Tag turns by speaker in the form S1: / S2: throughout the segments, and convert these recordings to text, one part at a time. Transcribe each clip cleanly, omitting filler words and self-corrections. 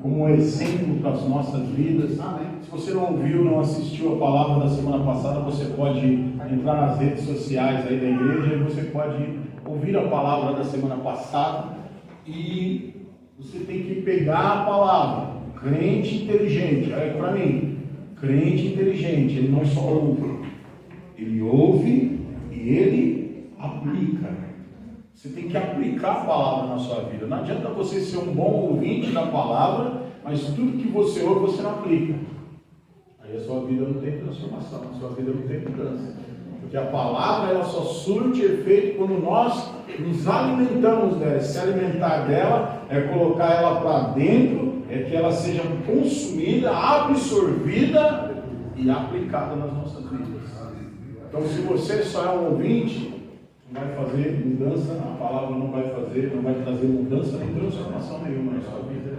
S1: como um exemplo para as nossas vidas. Amém. Se você não ouviu, não assistiu a palavra da semana passada, você pode entrar nas redes sociais aí da igreja e você pode ouvir a palavra da semana passada. E você tem que pegar a palavra. Crente inteligente, olha para mim. Crente inteligente, ele não só ouve, ele ouve e ele aplica. Você tem que aplicar a palavra na sua vida. Não adianta você ser um bom ouvinte da palavra, mas tudo que você ouve você não aplica. Aí a sua vida não tem transformação, a sua vida não tem mudança. Porque a palavra ela só surte efeito quando nós nos alimentamos dela. Se alimentar dela é colocar ela para dentro, é que ela seja consumida, absorvida e aplicada nas nossas vidas. Então, se você só é um ouvinte, não vai fazer mudança, a palavra não vai trazer mudança nem transformação nenhuma na sua vida.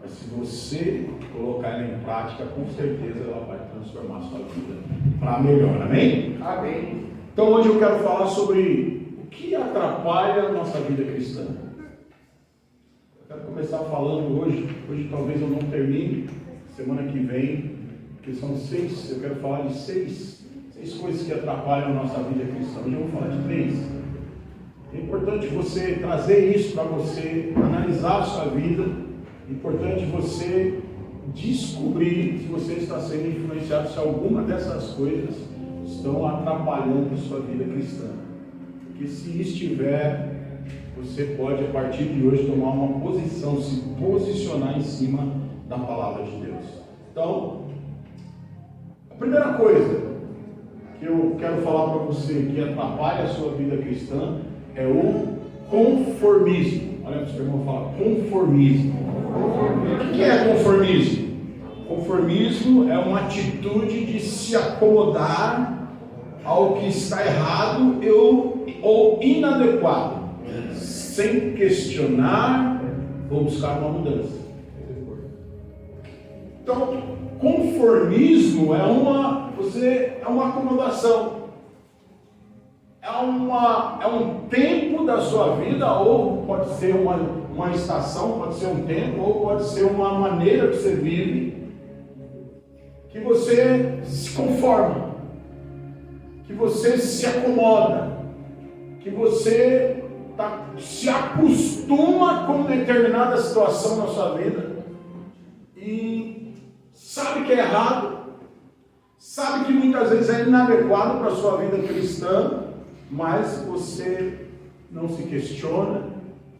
S1: Mas se você colocar ela em prática, com certeza ela vai transformar a sua vida para melhor. Amém? Amém. Então, hoje eu quero falar sobre o que atrapalha a nossa vida cristã. Eu quero começar falando hoje talvez eu não termine, semana que vem, porque são 6, eu quero falar de 6 coisas que atrapalham a nossa vida cristã. Hoje eu vou falar de 3. É importante você trazer isso para você, analisar a sua vida. É importante você descobrir se você está sendo influenciado, se alguma dessas coisas estão atrapalhando a sua vida cristã. Porque se estiver, você pode a partir de hoje tomar uma posição, se posicionar em cima da palavra de Deus. Então, a primeira coisa que eu quero falar para você que atrapalha a sua vida cristã é o conformismo. Olha para o seu irmão falar, conformismo. O que é conformismo? Conformismo é uma atitude de se acomodar ao que está errado ou inadequado, sem questionar ou buscar uma mudança. Então, conformismo é uma acomodação. É um tempo da sua vida, ou pode ser uma estação, pode ser um tempo, ou pode ser uma maneira que você vive, que você se conforma, que você se acomoda, que você se acostuma com determinada situação na sua vida e sabe que é errado, sabe que muitas vezes é inadequado para a sua vida cristã, mas você não se questiona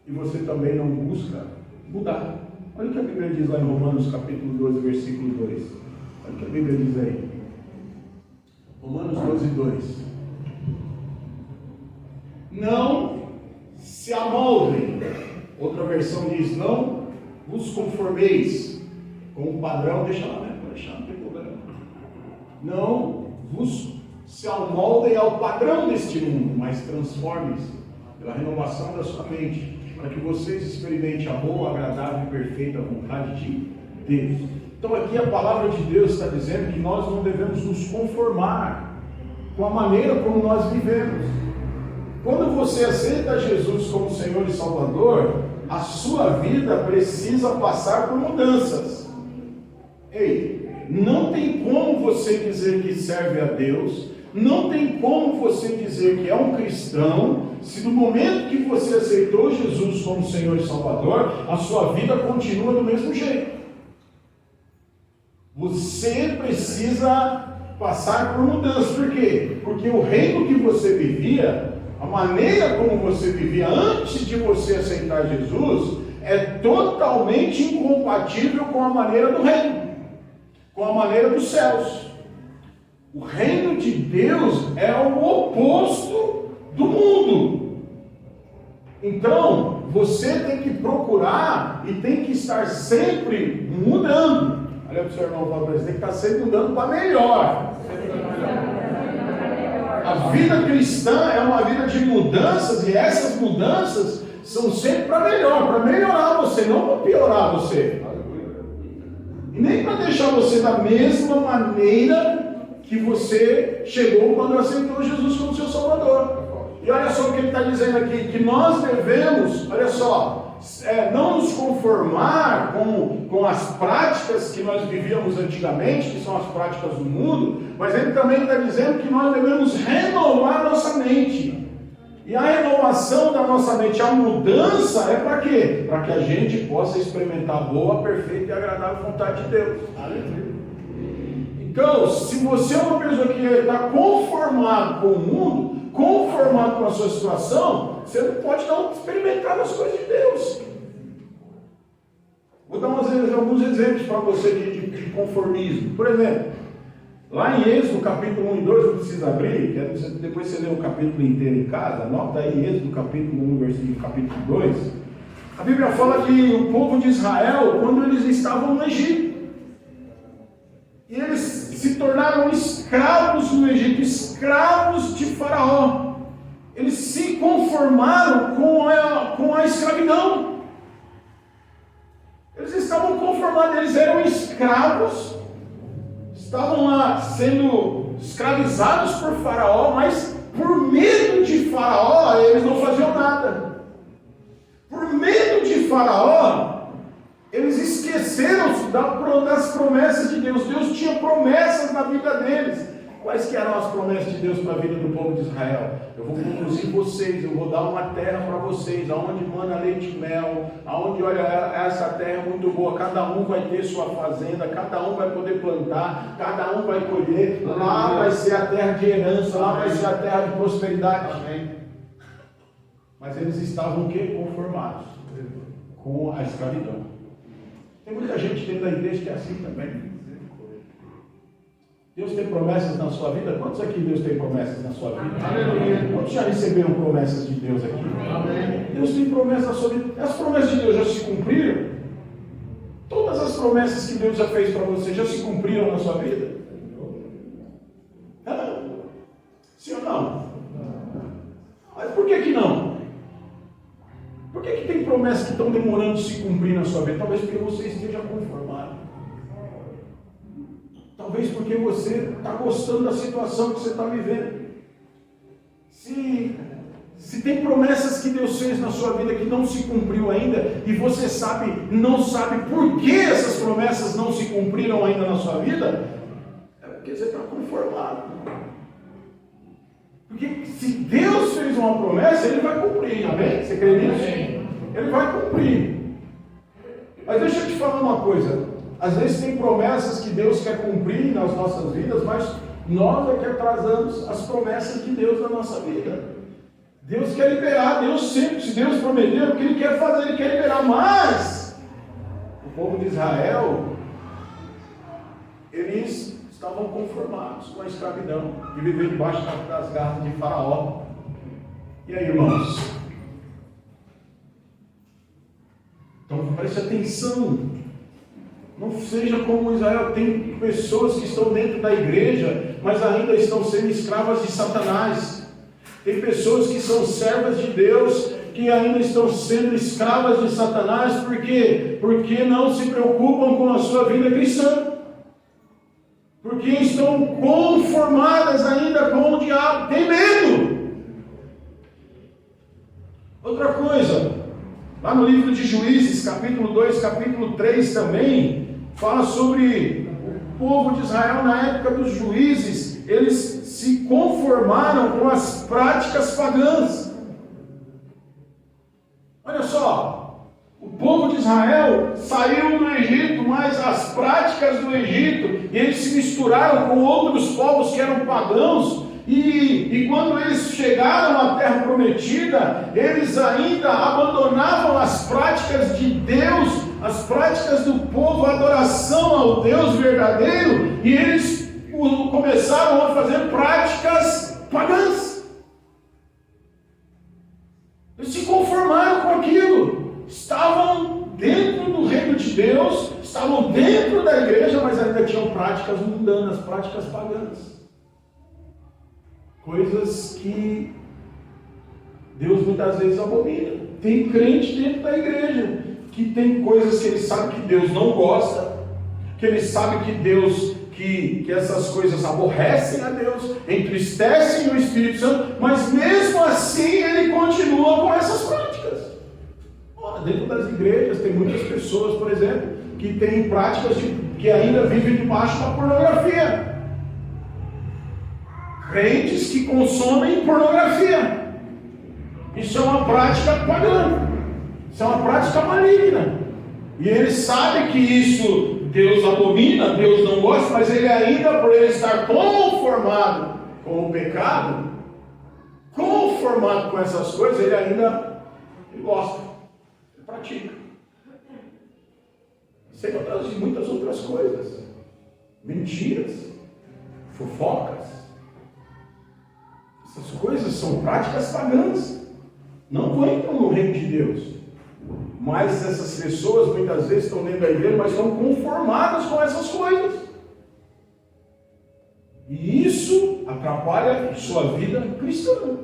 S1: e você também não busca mudar. Olha o que a Bíblia diz lá em Romanos capítulo 12, versículo 2. Olha o que a Bíblia diz aí. Romanos 12, 2. Não se amoldem. Outra versão diz, não vos conformeis com o padrão, deixa lá, né? Pode deixar, não tem problema. Não vos se amoldem ao padrão deste mundo, mas transformem-se pela renovação da sua mente, para que vocês experimentem a boa, agradável e perfeita vontade de Deus. Então aqui a palavra de Deus está dizendo que nós não devemos nos conformar com a maneira como nós vivemos. Quando você aceita Jesus como Senhor e Salvador, a sua vida precisa passar por mudanças. Ei, não tem como você dizer que serve a Deus, não tem como você dizer que é um cristão, se no momento que você aceitou Jesus como Senhor e Salvador, a sua vida continua do mesmo jeito. Você precisa passar por mudanças. Por quê? Porque o reino que você vivia, a maneira como você vivia antes de você aceitar Jesus, é totalmente incompatível com a maneira do reino, com a maneira dos céus. O reino de Deus é o oposto do mundo. Então, você tem que procurar e tem que estar sempre mudando. Olha para o seu irmão e fala para ele, tem que estar sempre mudando para melhor. A vida cristã é uma vida de mudanças, e essas mudanças são sempre para melhor, para melhorar você, não para piorar você. E nem para deixar você da mesma maneira que você chegou quando aceitou Jesus como seu Salvador. E olha só o que ele está dizendo aqui, que nós devemos, olha só, não nos conformar conformar com as práticas que nós vivíamos antigamente, que são as práticas do mundo, mas ele também está dizendo que nós devemos renovar nossa mente. E a renovação da nossa mente, a mudança é para quê? Para que a gente possa experimentar a boa, perfeita e agradável vontade de Deus. Então, se você é uma pessoa que está conformado com o mundo, conformado com a sua situação, você não pode não experimentar as coisas de Deus. Vou dar alguns exemplos para você de conformismo. Por exemplo, lá em Êxodo, capítulo 1 e 2, não precisa abrir, depois você lê o capítulo inteiro em casa, anota aí Êxodo, capítulo 1, versículo capítulo 2. A Bíblia fala que o povo de Israel, quando eles estavam no Egito, e eles se tornaram escravos no Egito, escravos de Faraó. Eles se conformaram com a escravidão. Eles estavam conformados, eles eram escravos, estavam lá sendo escravizados por Faraó, mas por medo de Faraó, eles não faziam nada. Por medo de Faraó, eles esqueceram-se das promessas de Deus. Deus tinha promessas na vida deles. Quais que eram as promessas de Deus para a vida do povo de Israel? Eu vou conduzir vocês, eu vou dar uma terra para vocês, aonde mana leite e mel, aonde, olha, essa terra é muito boa, cada um vai ter sua fazenda, cada um vai poder plantar, cada um vai colher, lá vai ser a terra de herança, lá vai ser a terra de prosperidade. Amém. Mas eles estavam o quê? Conformados com a escravidão. Tem muita gente dentro da igreja que é assim também. Deus tem promessas na sua vida? Quantos aqui Deus tem promessas na sua vida? Aleluia. Quantos já receberam promessas de Deus aqui? Amém. Deus tem promessas na sua vida. As promessas de Deus já se cumpriram? Todas as promessas que Deus já fez para você já se cumpriram na sua vida? Sim ou não? Mas por que não? Por que tem promessas que estão demorando de se cumprir na sua vida? Talvez porque você esteja conformado. Talvez porque você está gostando da situação que você está vivendo. Se tem promessas que Deus fez na sua vida que não se cumpriu ainda, e você não sabe por que essas promessas não se cumpriram ainda na sua vida, é porque você está conformado. Porque se Deus fez uma promessa, Ele vai cumprir, amém? Você crê nisso? Ele vai cumprir. Mas deixa eu te falar uma coisa. Às vezes tem promessas que Deus quer cumprir nas nossas vidas, mas nós é que atrasamos as promessas de Deus na nossa vida. Deus quer liberar, Deus sempre, se Deus prometeu, o que Ele quer fazer, Ele quer liberar. Mas o povo de Israel, eles estavam conformados com a escravidão e viver debaixo das garras de Faraó. E aí, irmãos? Então preste atenção. Não seja como Israel. Tem pessoas que estão dentro da igreja, mas ainda estão sendo escravas de Satanás. Tem pessoas que são servas de Deus, que ainda estão sendo escravas de Satanás. Por quê? Porque não se preocupam com a sua vida cristã. Porque estão conformadas ainda com o diabo. Tem medo. Outra coisa, lá no livro de Juízes, capítulo 2, capítulo 3 também, fala sobre o povo de Israel na época dos juízes. Eles se conformaram com as práticas pagãs. Olha só, o povo de Israel saiu do Egito, mas as práticas do Egito, eles se misturaram com outros povos que eram pagãos. E quando eles chegaram à terra prometida, eles ainda abandonavam as práticas de Deus, as práticas do povo, a adoração ao Deus verdadeiro, e eles começaram a fazer práticas pagãs. Eles se conformaram com aquilo, estavam dentro do reino de Deus, estavam dentro da igreja, mas ainda tinham práticas mundanas, práticas pagãs. Coisas que Deus muitas vezes abomina. Tem crente dentro da igreja que tem coisas que ele sabe que Deus não gosta, que ele sabe que Deus, que essas coisas aborrecem a Deus, entristecem o Espírito Santo, mas mesmo assim ele continua com essas práticas. dentro das igrejas tem muitas pessoas, por exemplo, que têm práticas que ainda vivem debaixo da pornografia. Crentes que consomem pornografia. Isso é uma prática pagã. Isso é uma prática maligna. E ele sabe que isso Deus abomina, Deus não gosta, mas ele ainda, por ele estar conformado com o pecado, conformado com essas coisas, ele gosta, ele pratica. Sem muitas outras coisas. Mentiras, fofocas. Essas coisas são práticas pagãs. Não entram no reino de Deus. Mas essas pessoas muitas vezes estão dentro da igreja, mas estão conformadas com essas coisas. E isso atrapalha sua vida cristã.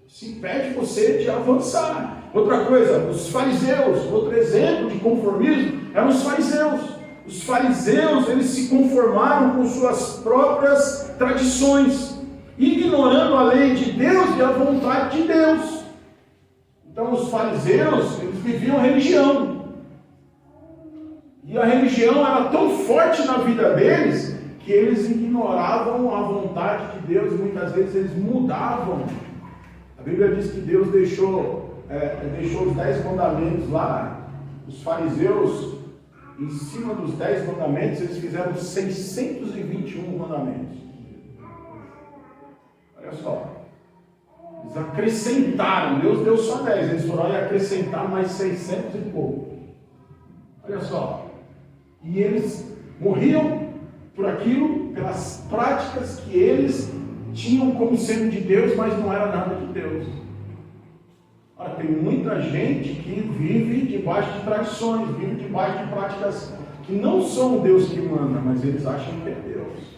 S1: Isso impede você de avançar. Outra coisa, os fariseus, outro exemplo de conformismo, eram os fariseus. Os fariseus, eles se conformaram com suas próprias tradições, ignorando a lei de Deus e a vontade de Deus. Então os fariseus, eles viviam religião. E a religião era tão forte na vida deles, que eles ignoravam a vontade de Deus, e muitas vezes eles mudavam. A Bíblia diz que Deus deixou os 10 mandamentos lá. Os fariseus, em cima dos 10 mandamentos, eles fizeram 621 mandamentos. Olha só. Eles acrescentaram. Deus deu só 10. Eles foram acrescentar mais 600 e pouco. Olha só. E eles morriam por aquilo, pelas práticas que eles tinham como sendo de Deus, mas não era nada de Deus. Olha, tem muita gente que vive debaixo de tradições, vive debaixo de práticas que não são o Deus que manda, mas eles acham que é Deus.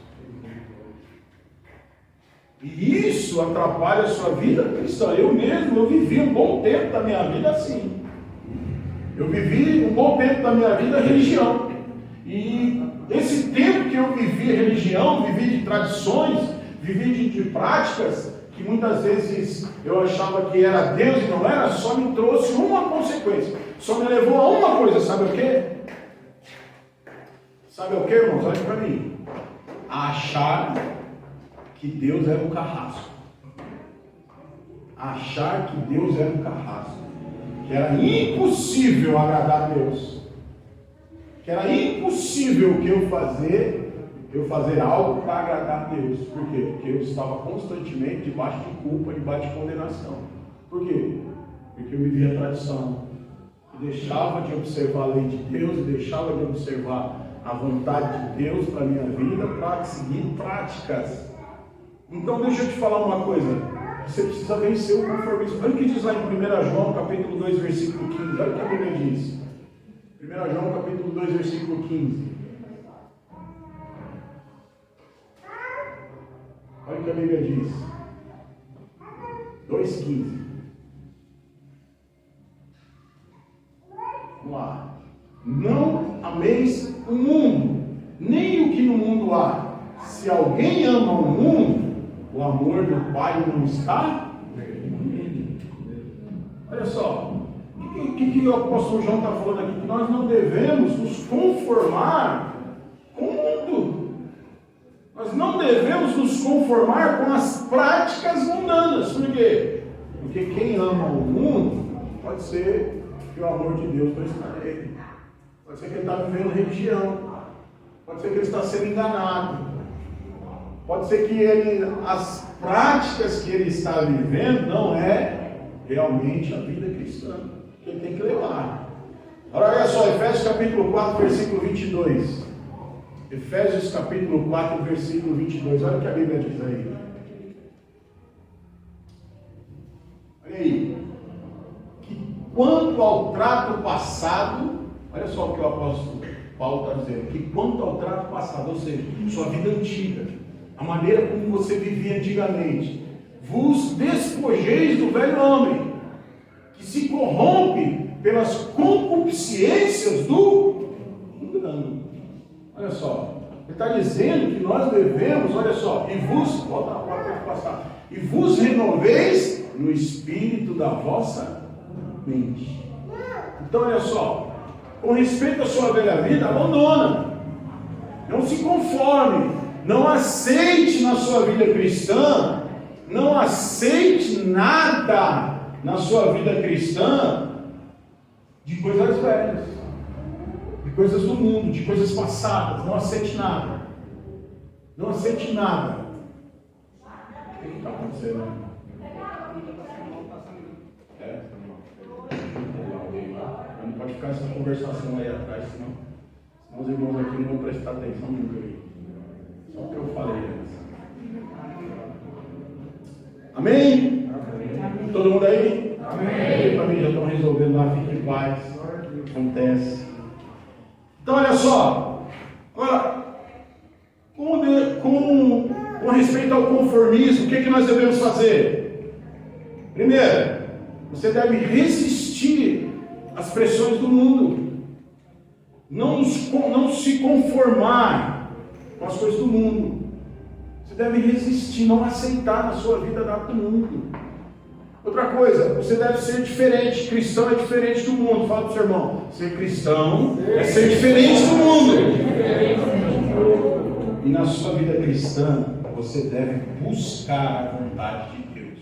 S1: E isso atrapalha a sua vida cristã. Eu vivi um bom tempo da minha vida assim. Eu vivi um bom tempo da minha vida religião. E esse tempo que eu vivi religião, vivi de tradições, vivi de práticas, que muitas vezes eu achava que era Deus e não era, só me trouxe uma consequência. Só me levou a uma coisa, sabe o quê? Sabe o quê, irmãos? Olha para mim. A achar que Deus era um carrasco. Achar que Deus era um carrasco. Que era impossível agradar a Deus. Que era impossível que eu fazer algo para agradar a Deus. Por quê? Porque eu estava constantemente debaixo de culpa, debaixo de condenação. Por quê? Porque eu vivia a tradição. Eu deixava de observar a lei de Deus, eu deixava de observar a vontade de Deus para a minha vida, para seguir práticas. Então deixa eu te falar uma coisa. Você precisa vencer o conformismo. Olha o que diz lá em 1 João, capítulo 2, versículo 15. Olha o que a Bíblia diz. 1 João, capítulo 2, versículo 15. Olha o que a Bíblia diz. 2,15. Vamos lá. Não ameis o mundo, nem o que no mundo há. Se alguém ama o mundo, o amor do Pai não está nele. Olha só. O que o apóstolo João está falando aqui? Que nós não devemos nos conformar com o mundo. Nós não devemos nos conformar com as práticas mundanas. Por quê? Porque quem ama o mundo, pode ser que o amor de Deus não está nele. Pode ser que ele está vivendo religião. Pode ser que ele está sendo enganado. Pode ser que as práticas que ele está vivendo não é realmente a vida cristã que ele tem que levar. Agora olha só, Efésios capítulo 4, versículo 22. Efésios capítulo 4, versículo 22. Olha o que a Bíblia diz aí. Olha aí. Que quanto ao trato passado, olha só o que o apóstolo Paulo está dizendo. Que quanto ao trato passado, ou seja, sua vida antiga, a maneira como você vivia antigamente, vos despojeis do velho homem, que se corrompe pelas concupiscências do engano. Olha só, ele está dizendo que nós devemos, olha só, e vos renoveis no espírito da vossa mente. Então olha só, com respeito à sua velha vida, abandona. Não se conforme, não aceite na sua vida cristã, não aceite nada na sua vida cristã de coisas velhas, de coisas do mundo, de coisas passadas. Não aceite nada. Não aceite nada. O que está acontecendo? Não pode ficar essa conversação aí atrás, senão os irmãos aqui não vão prestar atenção nunca. Só o que eu falei antes. Amém? Amém? Todo mundo aí? Amém? Para mim já estão resolvendo lá, fique em paz. Acontece. Então olha só. Agora, com respeito ao conformismo, o que nós devemos fazer? Primeiro, você deve resistir às pressões do mundo. Não se conformar com as coisas do mundo. Você deve resistir, não aceitar na sua vida nada do mundo. Outra coisa, você deve ser diferente. Cristão é diferente do mundo. Fala para o seu irmão, ser cristão é ser diferente do mundo. E na sua vida cristã, você deve buscar a vontade de Deus.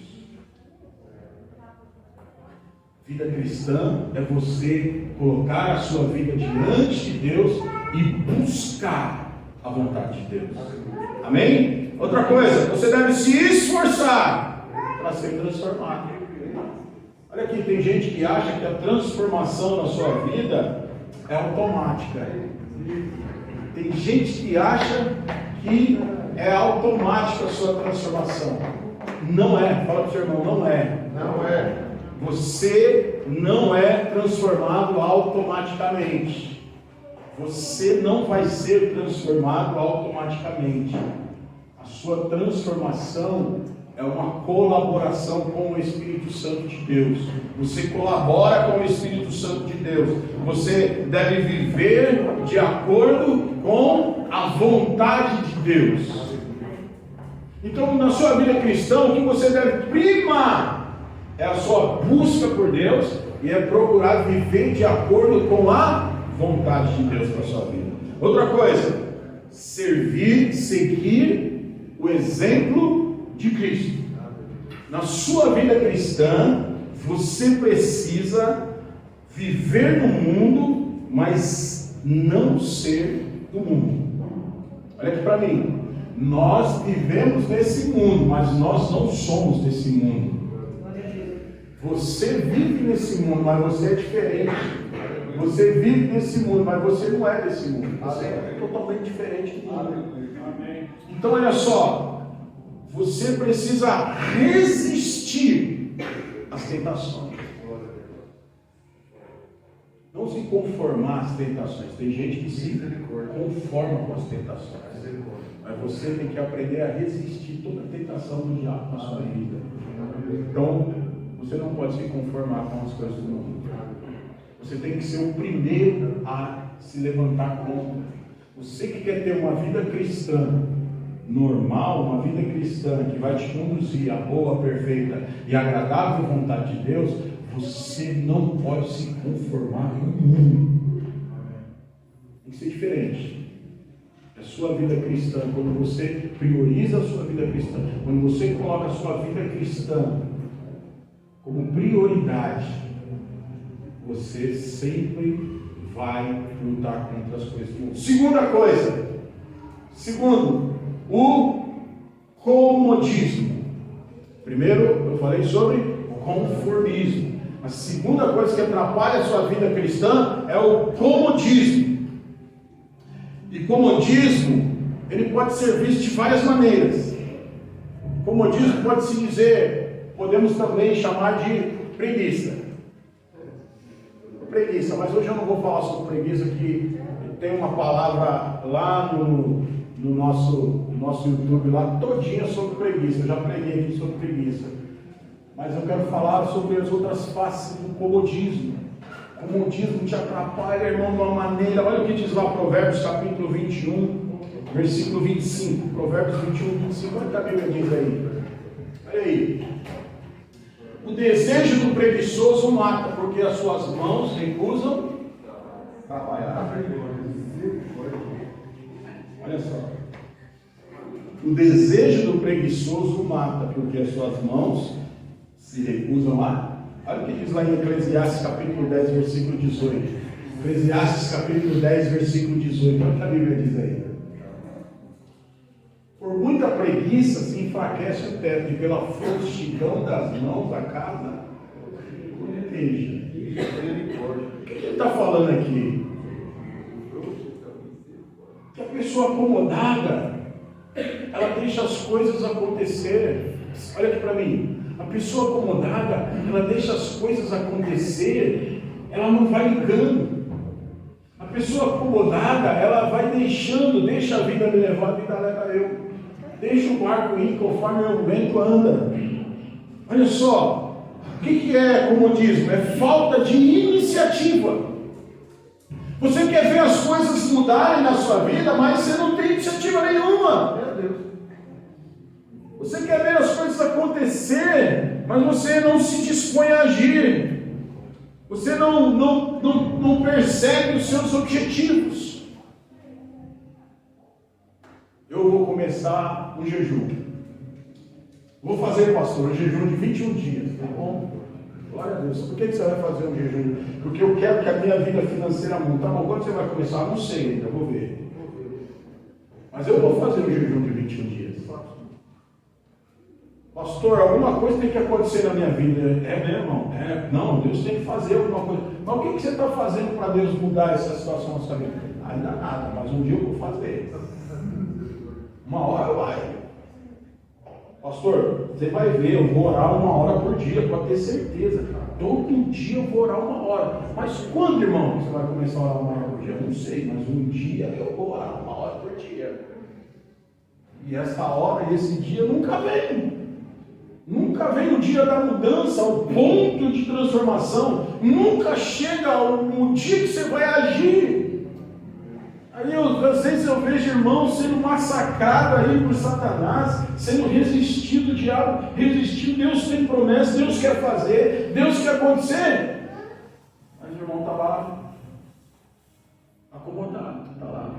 S1: Vida cristã é você colocar a sua vida diante de Deus e buscar a vontade de Deus. Amém? Outra coisa, você deve se esforçar para ser transformado. Olha aqui, tem gente que acha que a transformação na sua vida é automática. Tem gente que acha que é automática a sua transformação. Não é. Fala para o seu irmão, não é. Não é. Você não é transformado automaticamente. Você não vai ser transformado automaticamente. A sua transformação é uma colaboração com o Espírito Santo de Deus. Você colabora com o Espírito Santo de Deus. Você deve viver de acordo com a vontade de Deus. Então, na sua vida cristã, o que você deve primar é a sua busca por Deus e é procurar viver de acordo com a vontade de Deus para a sua vida. Outra coisa, seguir o exemplo de Cristo. Na sua vida cristã, você precisa viver no mundo, mas não ser do mundo. Olha aqui para mim. Nós vivemos nesse mundo, mas nós não somos desse mundo. Você vive nesse mundo, mas você é diferente. Você vive nesse mundo, mas você não é desse mundo. Você é totalmente diferente do mundo. Então olha só, você precisa resistir às tentações. Não se conformar às tentações. Tem gente que se conforma com as tentações. Mas você tem que aprender a resistir toda a tentação do diabo na sua vida. Então, você não pode se conformar com as coisas do mundo. Você tem que ser o primeiro a se levantar contra. Você que quer ter uma vida cristã normal, uma vida cristã que vai te conduzir à boa, perfeita e agradável vontade de Deus, você não pode se conformar com o mundo. Tem que ser diferente. A sua vida cristã, quando você prioriza a sua vida cristã, quando você coloca a sua vida cristã como prioridade, você sempre vai lutar contra as coisas do mundo. Segunda coisa, o comodismo. Primeiro eu falei sobre o conformismo. A segunda coisa que atrapalha a sua vida cristã é o comodismo. E comodismo, ele pode ser visto de várias maneiras. Comodismo pode se dizer, podemos também chamar de preguiça. Preguiça, mas hoje eu não vou falar sobre preguiça, que tem uma palavra lá no nosso YouTube, lá todinha sobre preguiça. Eu já preguei aqui sobre preguiça. Mas eu quero falar sobre as outras faces do comodismo. O comodismo te atrapalha, irmão, de uma maneira. Olha o que diz lá Provérbios capítulo 21, versículo 25. Provérbios 21, 25. Olha o que a Bíblia diz aí. Olha aí. O desejo do preguiçoso mata, porque as suas mãos recusam trabalhar. Olha só. O desejo do preguiçoso mata, porque as suas mãos se recusam a. Olha o que diz lá em Eclesiastes capítulo 10, versículo 18. Eclesiastes capítulo 10, versículo 18. Olha o que a Bíblia diz aí. Por muita preguiça se enfraquece o teto, e pela frouxidão das mãos a casa proteja. O que ele está falando aqui? Que a pessoa acomodada, ela deixa as coisas acontecer. Olha aqui para mim. A pessoa acomodada, ela deixa as coisas acontecer, ela não vai ligando. A pessoa acomodada, ela vai deixando, deixa a vida me levar, a vida leva eu. Deixa o barco ir conforme o vento anda. Olha só, o que é comodismo? É falta de iniciativa. Você quer ver as coisas mudarem na sua vida, mas você não tem iniciativa nenhuma. Meu Deus. Você quer ver as coisas acontecer, mas você não se dispõe a agir. Você não persegue os seus objetivos. Eu vou começar um jejum. Vou fazer, pastor, um jejum de 21 dias, tá bom? Glória a Deus. Por que você vai fazer um jejum? Porque eu quero que a minha vida financeira mude. Tá bom, quando você vai começar? Não sei ainda, vou ver. Mas eu vou fazer um jejum de 21 dias. Pastor, alguma coisa tem que acontecer na minha vida. É mesmo, irmão? Não, Deus tem que fazer alguma coisa. Mas o que você está fazendo para Deus mudar essa situação na sua vida? Ainda nada, mas um dia eu vou fazer. Uma hora vai. Pastor, você vai ver, eu vou orar 1 hora por dia, pode ter certeza. Todo dia eu vou orar 1 hora. Mas quando, irmão, você vai começar a orar 1 hora por dia? Eu não sei, mas um dia eu vou orar 1 hora por dia. E essa hora e esse dia nunca vem. Nunca vem o dia da mudança, o ponto de transformação. Nunca chega o dia que você vai agir. Aí às vezes eu vejo irmãos sendo massacrados aí por Satanás, sendo resistido, o diabo resistindo. Deus tem promessa, Deus quer fazer, Deus quer acontecer. Mas o irmão está lá, acomodado, está lá.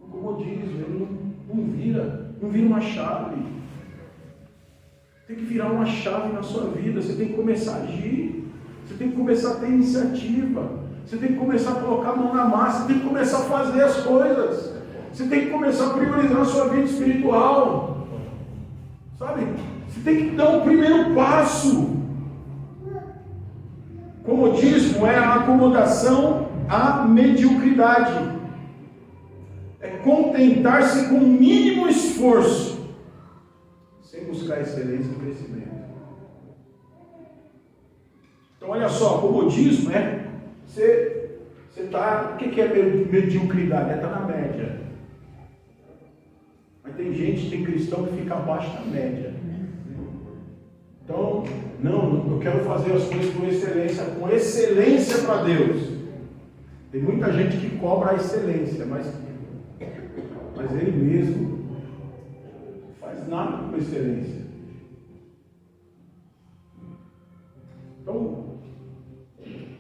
S1: O comodismo, ele não vira uma chave. Tem que virar uma chave na sua vida. Você tem que começar a agir, você tem que começar a ter iniciativa. Você tem que começar a colocar a mão na massa, você tem que começar a fazer as coisas, você tem que começar a priorizar a sua vida espiritual, sabe? Você tem que dar o primeiro passo. Comodismo é a acomodação à mediocridade, é contentar-se com o mínimo esforço, sem buscar excelência e crescimento. Então olha só, comodismo é Você está. O que é mediocridade? É estar na média. Mas tem gente, tem cristão que fica abaixo da média. Então, não, eu quero fazer as coisas com excelência para Deus. Tem muita gente que cobra a excelência, mas ele mesmo não faz nada com excelência. Então,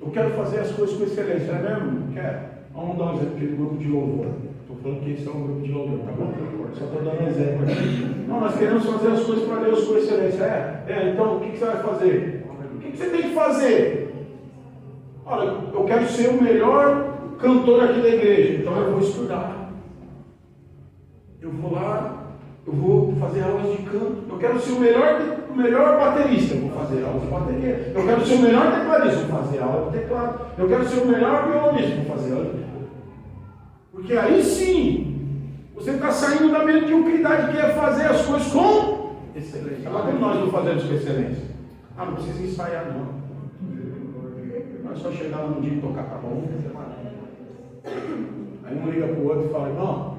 S1: eu quero fazer as coisas com excelência, é mesmo? Quero. Vamos dar um exemplo aqui do grupo de louvor. Estou falando que esse é um grupo de louvor, tá bom? Só estou dando um exemplo aqui. Não, nós queremos fazer as coisas para Deus com excelência. Então o que você vai fazer? O que você tem que fazer? Olha, eu quero ser o melhor cantor aqui da igreja, então eu vou estudar. Eu vou lá, eu vou fazer aulas de canto. Eu quero ser o melhor baterista, eu vou fazer aula de bateria. Eu quero ser o melhor tecladista, vou fazer aula de teclado. Eu quero ser o melhor violonista, vou fazer aula de... Porque aí sim, você está saindo da mediocridade, que é fazer as coisas com excelência. Agora, como nós não fazemos com excelência? Não precisa ensaiar não. Não é só chegar lá no dia e tocar, tá bom? Aí um liga para o outro e fala, não,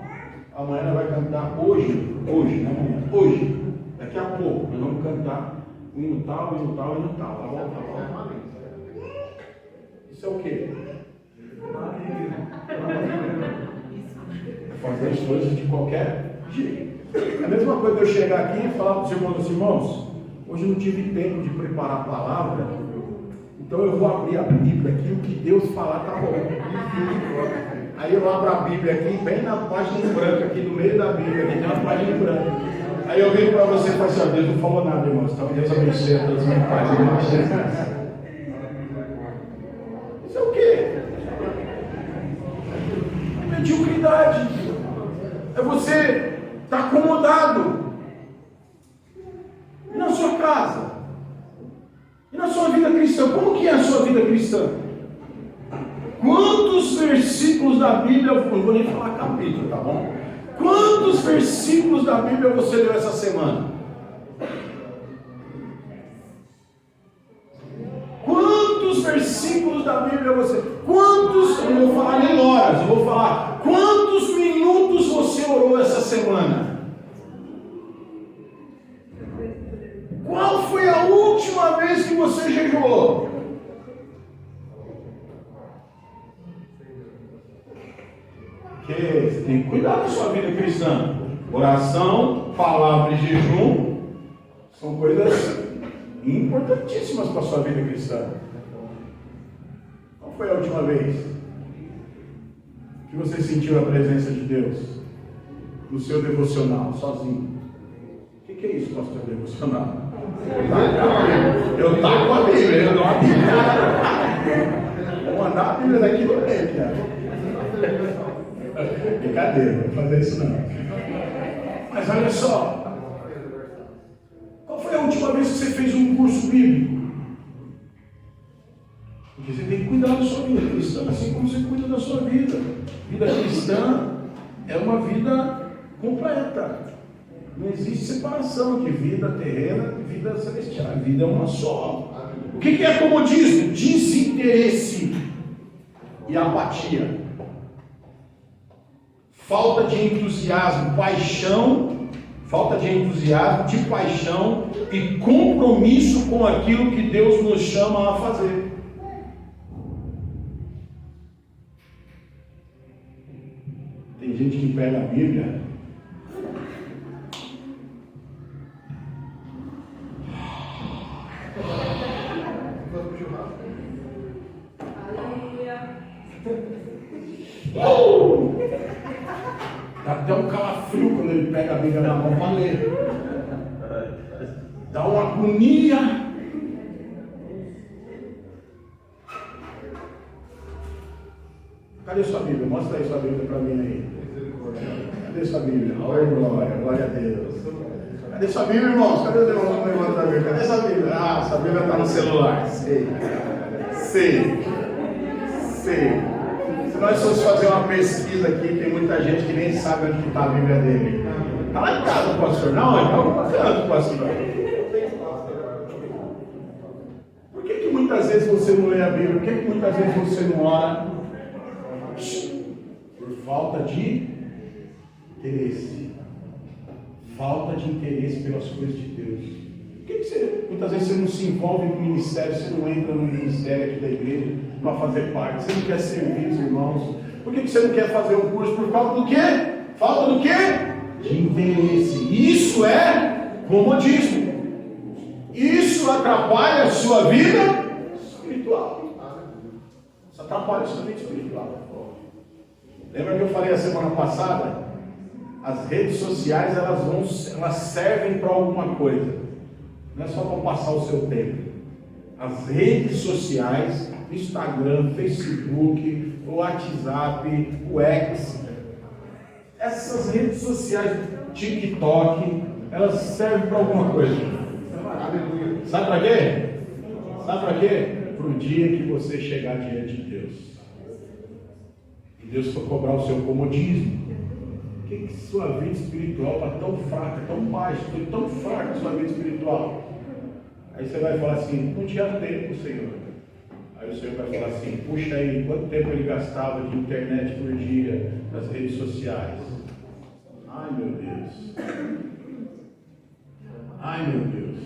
S1: amanhã nós vamos cantar hoje, não amanhã, hoje, daqui a pouco, nós vamos cantar hino tal, tá bom? Tá bom? Isso é o quê? É fazer as coisas de qualquer jeito. É a mesma coisa de eu chegar aqui e falar para os irmãos, Hoje eu não tive tempo de preparar a palavra, então eu vou abrir a Bíblia aqui, o que Deus falar tá bom. Aí eu abro a Bíblia aqui, bem na página em branco, aqui no meio da Bíblia, aqui tem uma página em branco. Aí eu venho para você e falo assim, ó, Deus não falou nada, irmãos, então Deus abençoe a todos os meus pais, irmãos. Isso é o quê? É mediocridade. É você estar acomodado. E na sua casa? E na sua vida cristã? Como que é a sua vida cristã? Quantos versículos da Bíblia, eu não vou nem falar capítulo, tá bom? Quantos versículos da Bíblia você leu essa semana? Quantos versículos da Bíblia você... Quantos, eu não vou falar nem horas, eu vou falar quantos minutos você orou essa semana? Qual foi a última vez que você jejuou? Porque você tem que cuidar da sua vida cristã. Oração, palavra e jejum são coisas importantíssimas para a sua vida cristã. Qual foi a última vez que você sentiu a presença de Deus no seu devocional, sozinho? O que é isso, pastor, devocional? Eu taco a Bíblia, eu dou a Bíblia. Vou mandar a Bíblia daqui no meio, cara. Brincadeira, não vou fazer isso não. Mas olha só, qual foi a última vez que você fez um curso bíblico? Porque você tem que cuidar da sua vida cristã, assim como você cuida da sua vida. Vida cristã é uma vida completa. Não existe separação de vida terrena e vida celestial. A vida é uma só. O que é comodismo? Desinteresse e apatia. Falta de entusiasmo, paixão, falta de entusiasmo, de paixão e compromisso com aquilo que Deus nos chama a fazer. Tem gente que pega a Bíblia dá até um calafrio quando ele pega a Bíblia na mão para ler. Dá uma agonia. Cadê sua Bíblia? Mostra aí sua Bíblia para mim aí. Cadê sua Bíblia? Oh, glória a Deus. Cadê sua Bíblia, irmãos? Cadê os irmãos que levantam a Bíblia? Cadê essa Bíblia? Ah, essa Bíblia está no celular. Sei. Se nós fosse fazer uma pesquisa aqui, tem muita gente que nem sabe onde está a Bíblia dele. Está lá em casa, pastor. Não, é para canto, pastor. Por que muitas vezes você não lê a Bíblia? Por que muitas vezes você não ora? Por falta de interesse. Falta de interesse pelas coisas de Deus. Por que você, muitas vezes você não se envolve no ministério, você não entra no ministério aqui da igreja para fazer parte? Você não quer servir os irmãos? Por que você não quer fazer um curso? Por falta do quê? Falta do quê? De interesse. Isso é comodismo. Isso atrapalha a sua vida espiritual. Isso atrapalha a sua vida espiritual. Lembra que eu falei a semana passada? As redes sociais elas servem para alguma coisa. Não é só para passar o seu tempo. As redes sociais, Instagram, Facebook, o WhatsApp, o X, essas redes sociais, TikTok, elas servem para alguma coisa. Sabe para quê? Sabe para quê? Para o dia que você chegar diante de Deus. E Deus for cobrar o seu comodismo. Por que sua vida espiritual está tão fraca, tão baixa, foi tão fraca a sua vida espiritual? Aí você vai falar assim, não tinha tempo, Senhor. Aí o Senhor vai falar assim, puxa aí, quanto tempo ele gastava de internet por dia, nas redes sociais? Ai meu Deus. Ai meu Deus.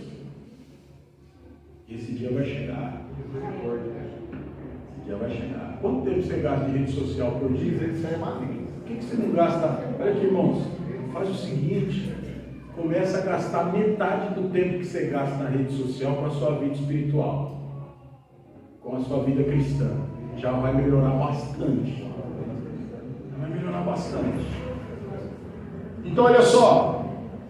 S1: Esse dia vai chegar. Esse dia vai chegar. Quanto tempo você gasta de rede social por dia? Isso é maligno. Por que você não gasta? Olha aqui, irmãos, faz o seguinte, começa a gastar metade do tempo que você gasta na rede social com a sua vida espiritual, com a sua vida cristã. Já vai melhorar bastante. Vai melhorar bastante. Então olha só,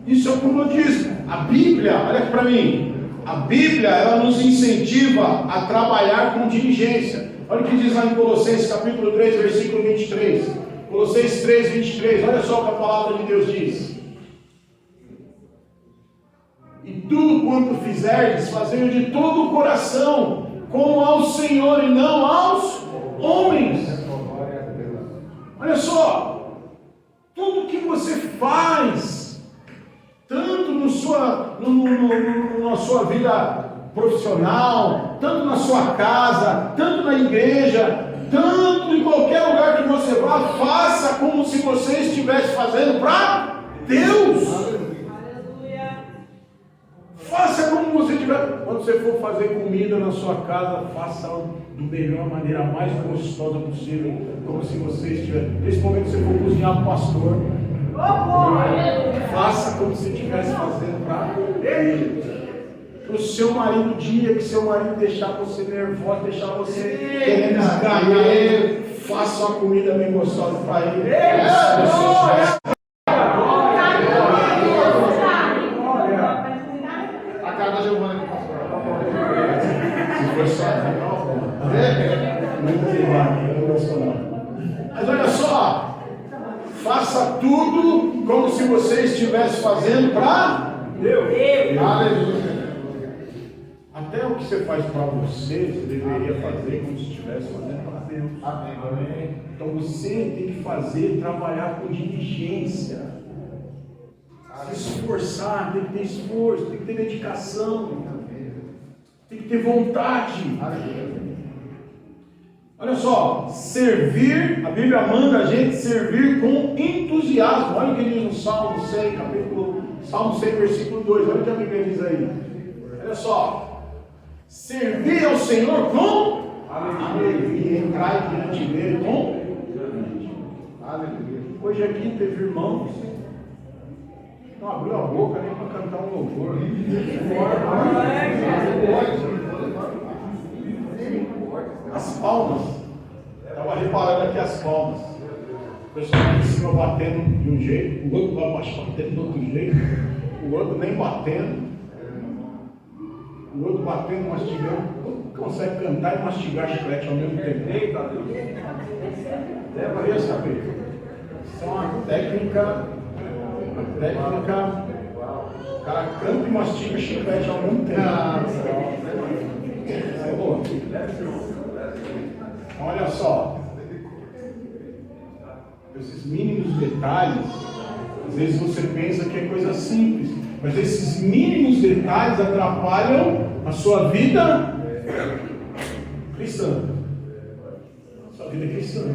S1: isso é o comodismo. A Bíblia, olha aqui para mim, a Bíblia ela nos incentiva a trabalhar com diligência. Olha o que diz lá em Colossenses capítulo 3, versículo 23. Colossenses 3, 23, olha só o que a palavra de Deus diz. E tudo quanto fizerdes, fazei de todo o coração, como ao Senhor e não aos homens. Olha só, tudo que você faz, tanto na sua vida profissional, tanto na sua casa, tanto na igreja, tanto em qualquer lugar que você vá, faça como se você estivesse fazendo para Deus. Faça como você tiver. Quando você for fazer comida na sua casa, faça da melhor maneira, mais gostosa possível, como se você estivesse. Principalmente se você for cozinhar para o pastor. Faça como se estivesse fazendo para ele. O seu marido, o dia que seu marido deixar você nervoso, deixar você querendo esganhar, faça uma comida bem gostosa para ele.
S2: A cara da Giovana que passou.
S1: Se for só, não gostou não. Mas olha só, faça tudo como se você estivesse fazendo para Deus. Aleluia. Até o que você faz para você, você deveria fazer como se estivesse fazendo para Deus.
S2: Amém.
S1: Então você tem que fazer, trabalhar com diligência. Se esforçar, tem que ter esforço, tem que ter dedicação, tem que ter vontade. Olha só, servir, a Bíblia manda a gente servir com entusiasmo. Olha o que diz no Salmo 100, Salmo 100, versículo 2. Olha o que a Bíblia diz aí. Olha só, servir ao Senhor com alegria, entrar diante dele com alegria. Hoje aqui teve irmãos, não abriu a boca nem para cantar um louvor. As palmas, estava reparando aqui as palmas. O pessoal lá em cima batendo de um jeito, o outro lá abaixo batendo de outro jeito, o outro nem batendo, o outro batendo, mastigando. O consegue cantar e mastigar chiclete ao mesmo tempo. Eita Deus! Deveria saber. Isso é uma técnica. O cara canta e mastiga chiclete ao mesmo tempo. É boa. Olha só, esses mínimos detalhes, às vezes você pensa que é coisa simples, mas esses mínimos detalhes atrapalham a sua vida cristã. Sua vida cristã.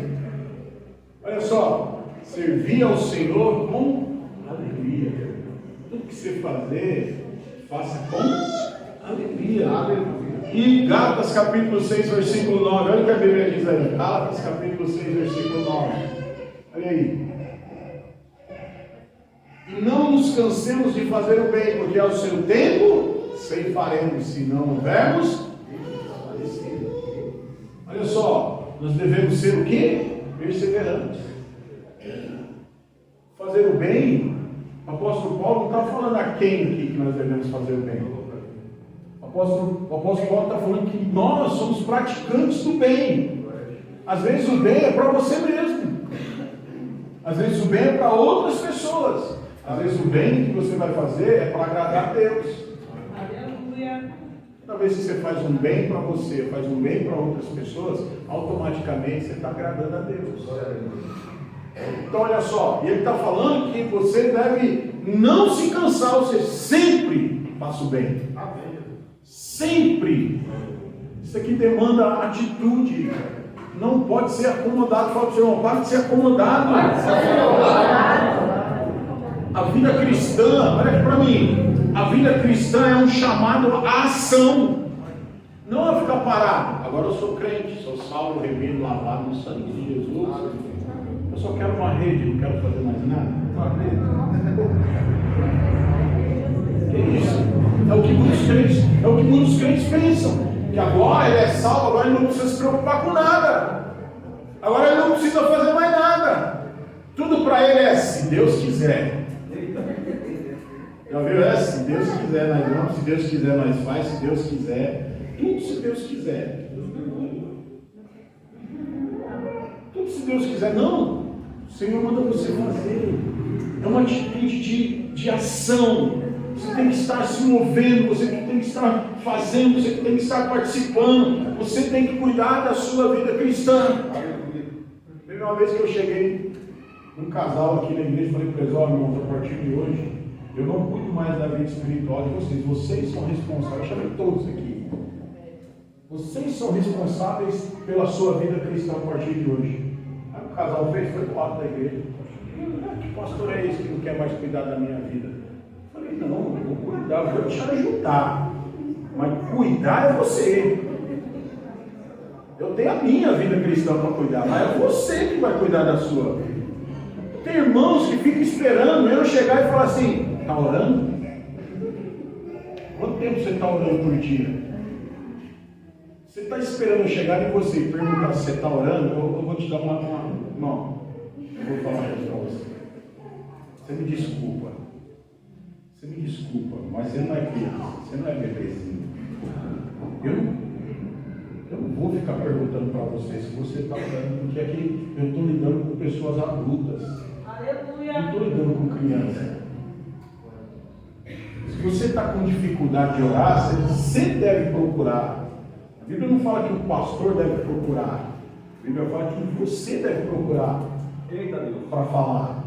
S1: Olha só, servir ao Senhor com alegria. Tudo que você fazer, faça com alegria. E Gálatas capítulo 6, versículo 9. Olha o que a Bíblia diz aí. Gálatas capítulo 6, versículo 9. Olha aí. E não nos cansemos de fazer o bem, porque ao seu tempo ceifaremos, se não houvermos desfalecido. Olha só, nós devemos ser o quê? Perseverantes. Fazer o bem, o apóstolo Paulo não está falando a quem aqui que nós devemos fazer o bem. O apóstolo Paulo está falando que nós somos praticantes do bem. Às vezes o bem é para você mesmo. Às vezes o bem é para outras pessoas. Às vezes o bem que você vai fazer é para agradar a Deus. Aleluia. Talvez se você faz um bem para você, faz um bem para outras pessoas, automaticamente você está agradando a Deus. Então olha só, e ele está falando que você deve não se cansar, ou seja, sempre faça o bem. Sempre. Isso aqui demanda atitude. Não pode ser acomodado. Fala para o Senhor, para de ser acomodado. A vida cristã, olha aqui para mim. A vida cristã é um chamado à ação. Não a ficar parado. Agora eu sou crente, sou salvo, remido, lavado no sangue de Jesus. Eu só quero uma rede, não quero fazer mais nada. Uma rede. É isso. É o que muitos crentes pensam. Que agora ele é salvo, agora ele não precisa se preocupar com nada. Agora ele não precisa fazer mais nada. Tudo para ele é se Deus quiser. Já viu essa? Se Deus quiser nós vamos, se Deus quiser nós faz, se Deus quiser. Tudo se Deus quiser. Tudo se Deus quiser. Não. O Senhor manda você fazer. É uma atitude de ação. Você tem que estar se movendo, você tem que estar fazendo, você tem que estar participando, você tem que cuidar da sua vida cristã. Teve uma vez que eu cheguei num casal aqui na igreja e falei para eles: ó, irmãos, a partir de hoje, eu não cuido mais da vida espiritual de vocês são responsáveis. Eu chamei todos aqui. Vocês são responsáveis pela sua vida cristã a partir de hoje. Aí o casal foi pro lado da igreja. Que pastor é esse que não quer mais cuidar da minha vida? Eu falei: não, eu vou cuidar, eu vou te ajudar. Mas cuidar é você. Eu tenho a minha vida cristã para cuidar, mas é você que vai cuidar da sua. Tem irmãos que ficam esperando eu chegar e falar assim: está orando? Quanto tempo você está orando por dia? Você está esperando eu chegar em você e perguntar se você está orando? Eu vou te dar uma. Não, eu vou falar isso para você. Você me desculpa. Você me desculpa, mas você não é criança, você não é bebezinho. Eu não vou ficar perguntando para você se você está orando, porque aqui eu estou lidando com pessoas adultas.
S3: Aleluia.
S1: Não estou lidando com criança. Se você está com dificuldade de orar, você deve procurar. A Bíblia não fala que o pastor deve procurar. A Bíblia fala que você deve procurar para falar.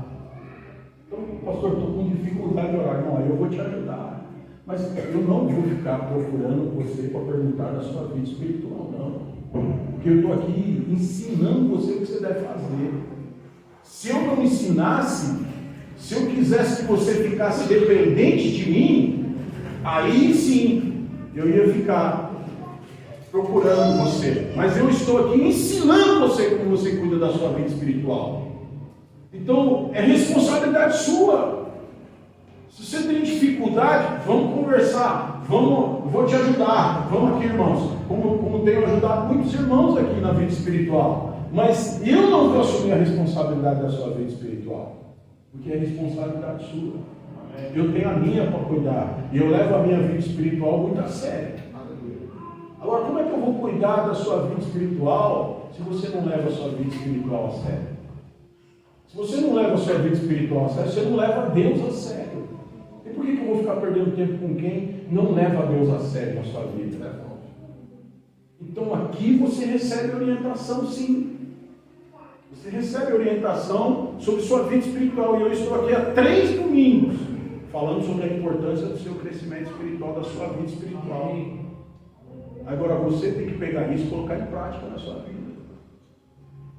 S1: Então, pastor, estou com dificuldade de orar. Não, eu vou te ajudar. Mas eu não vou ficar procurando você para perguntar da sua vida espiritual, não. Porque eu estou aqui ensinando você o que você deve fazer. Se eu não ensinasse, se eu quisesse que você ficasse dependente de mim, aí sim eu ia ficar procurando você. Mas eu estou aqui ensinando você como você cuida da sua vida espiritual. Então, é responsabilidade sua. Se você tem dificuldade, vamos conversar, vou te ajudar. Vamos aqui, irmãos, como tenho ajudado muitos irmãos aqui na vida espiritual. Mas eu não vou assumir a responsabilidade da sua vida espiritual, porque é responsabilidade sua. Eu tenho a minha para cuidar, e eu levo a minha vida espiritual muito a sério. Agora, como é que eu vou cuidar da sua vida espiritual se você não leva a sua vida espiritual a sério? Se você não leva a sua vida espiritual a sério, você não leva a Deus a sério. E por que eu vou ficar perdendo tempo com quem não leva a Deus a sério na sua vida? Então aqui você recebe orientação, sim. Você recebe orientação sobre sua vida espiritual. E eu estou aqui há 3 domingos falando sobre a importância do seu crescimento espiritual, da sua vida espiritual. Agora você tem que pegar isso e colocar em prática na sua vida.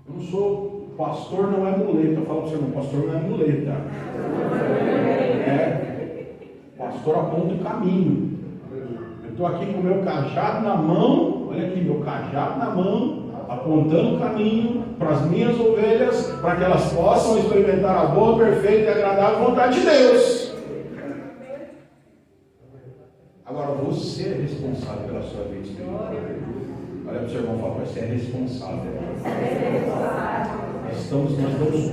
S1: Eu não sou... Pastor não é muleta. Eu falo para você, não, pastor não é muleta. Pastor aponta o caminho. Eu estou aqui com o meu cajado na mão. Olha aqui, meu cajado na mão, apontando o caminho para as minhas ovelhas, para que elas possam experimentar a boa, perfeita e agradável vontade de Deus. Agora você é responsável pela sua vida espiritual. Olha para o seu irmão e fala: você é responsável. Nós damos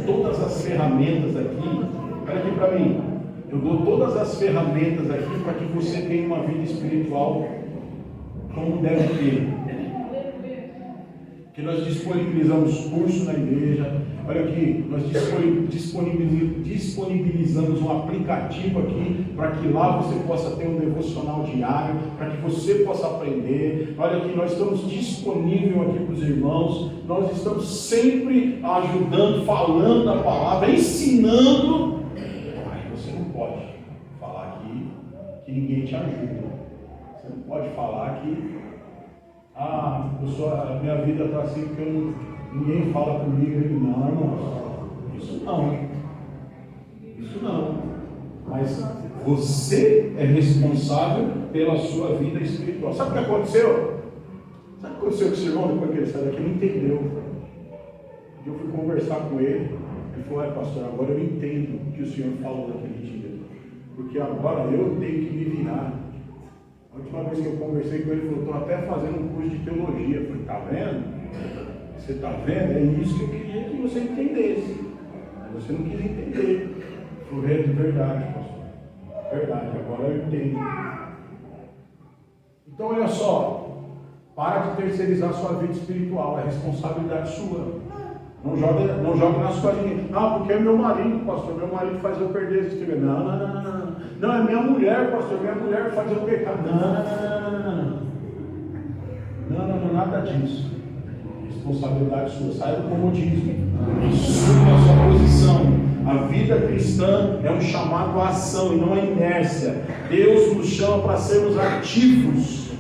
S1: todas as ferramentas aqui. Olha aqui para mim. Eu dou todas as ferramentas aqui para que você tenha uma vida espiritual como deve ter. Que nós disponibilizamos curso na igreja. Olha aqui, nós disponibilizamos um aplicativo aqui para que lá você possa ter um devocional diário, para que você possa aprender. Olha aqui, nós estamos disponíveis aqui para os irmãos. Nós estamos sempre ajudando, falando a palavra, ensinando. Aí você não pode falar aqui que ninguém te ajuda. Você não pode falar que a minha vida está assim porque ninguém fala comigo. Não, irmão. Isso não. Mas você é responsável pela sua vida espiritual. Sabe o que aconteceu? Sabe o que aconteceu com esse irmão depois que ele saiu daqui? Ele entendeu. Eu fui conversar com ele. Ele falou: pastor, agora eu entendo o que o senhor falou naquele dia. porque agora eu tenho que me virar. A última vez que eu conversei com ele, ele falou: estou até fazendo um curso de teologia. Eu falei: está vendo? Você está vendo? É isso que eu queria que você entendesse. Mas você não quis entender. Eu falei: é de verdade, pastor. Verdade, agora eu entendo. Então olha só, para de terceirizar sua vida espiritual, é responsabilidade sua. Não jogue nas costas de ninguém. Ah, porque é meu marido, pastor, meu marido faz eu perder as estribeiras. Não. Não, é minha mulher, pastor, minha mulher faz eu pecar. Não, nada disso. Responsabilidade sua, saia do comodismo. Assuma a sua posição. A vida cristã é um chamado à ação e não à inércia. Deus nos chama para sermos ativos,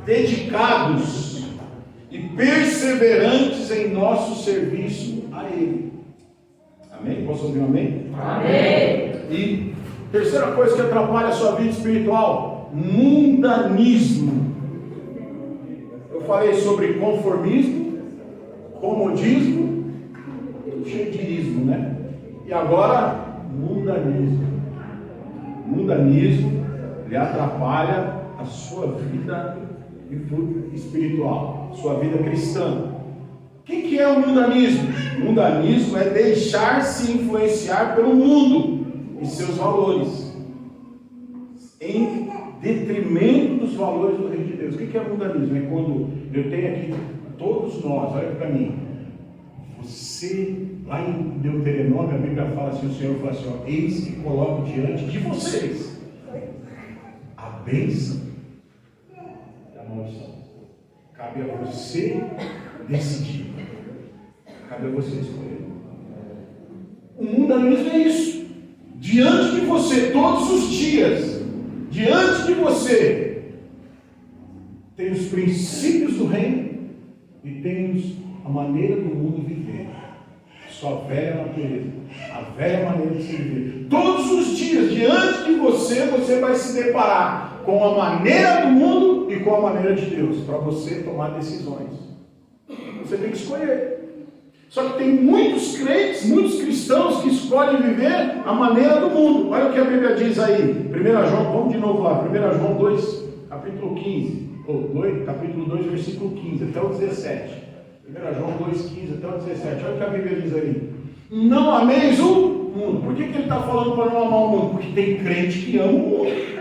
S1: dedicados e perseverantes em nosso serviço a Ele. Amém? Posso ouvir um amém?
S3: Amém.
S1: E terceira coisa que atrapalha a sua vida espiritual: mundanismo. Eu falei sobre conformismo, comodismo, cheirismo, né? E agora, mundanismo. Mundanismo lhe atrapalha a sua vida espiritual, sua vida cristã. O que é o mundanismo? O mundanismo é deixar-se influenciar pelo mundo e seus valores, em detrimento dos valores do reino de Deus. O que é mundanismo? É quando eu tenho aqui, todos nós, olha para mim, você, lá em Deuteronômio, a Bíblia fala assim, o Senhor fala assim, ó: eis que coloco diante de vocês a bênção e a maldição. Cabe a você decidir. Cabe a você escolher. O mundanismo é isso. Diante de você, todos os dias, diante de você, tem os princípios do reino e tem a maneira do mundo viver. Sua velha natureza, a velha maneira de se viver. Todos os dias, diante de você, você vai se deparar com a maneira do mundo e com a maneira de Deus, para você tomar decisões. Você tem que escolher. Só que tem muitos crentes, muitos cristãos que escolhem viver a maneira do mundo. Olha o que a Bíblia diz aí. 1 João, vamos de novo lá. 1 João 2, capítulo 15. Capítulo 2, versículo 15 até o 17. 1 João 2, 15 até o 17. Olha o que a Bíblia diz aí. Não ameis o mundo. Por que ele está falando para não amar o mundo? Porque tem crente que ama o mundo.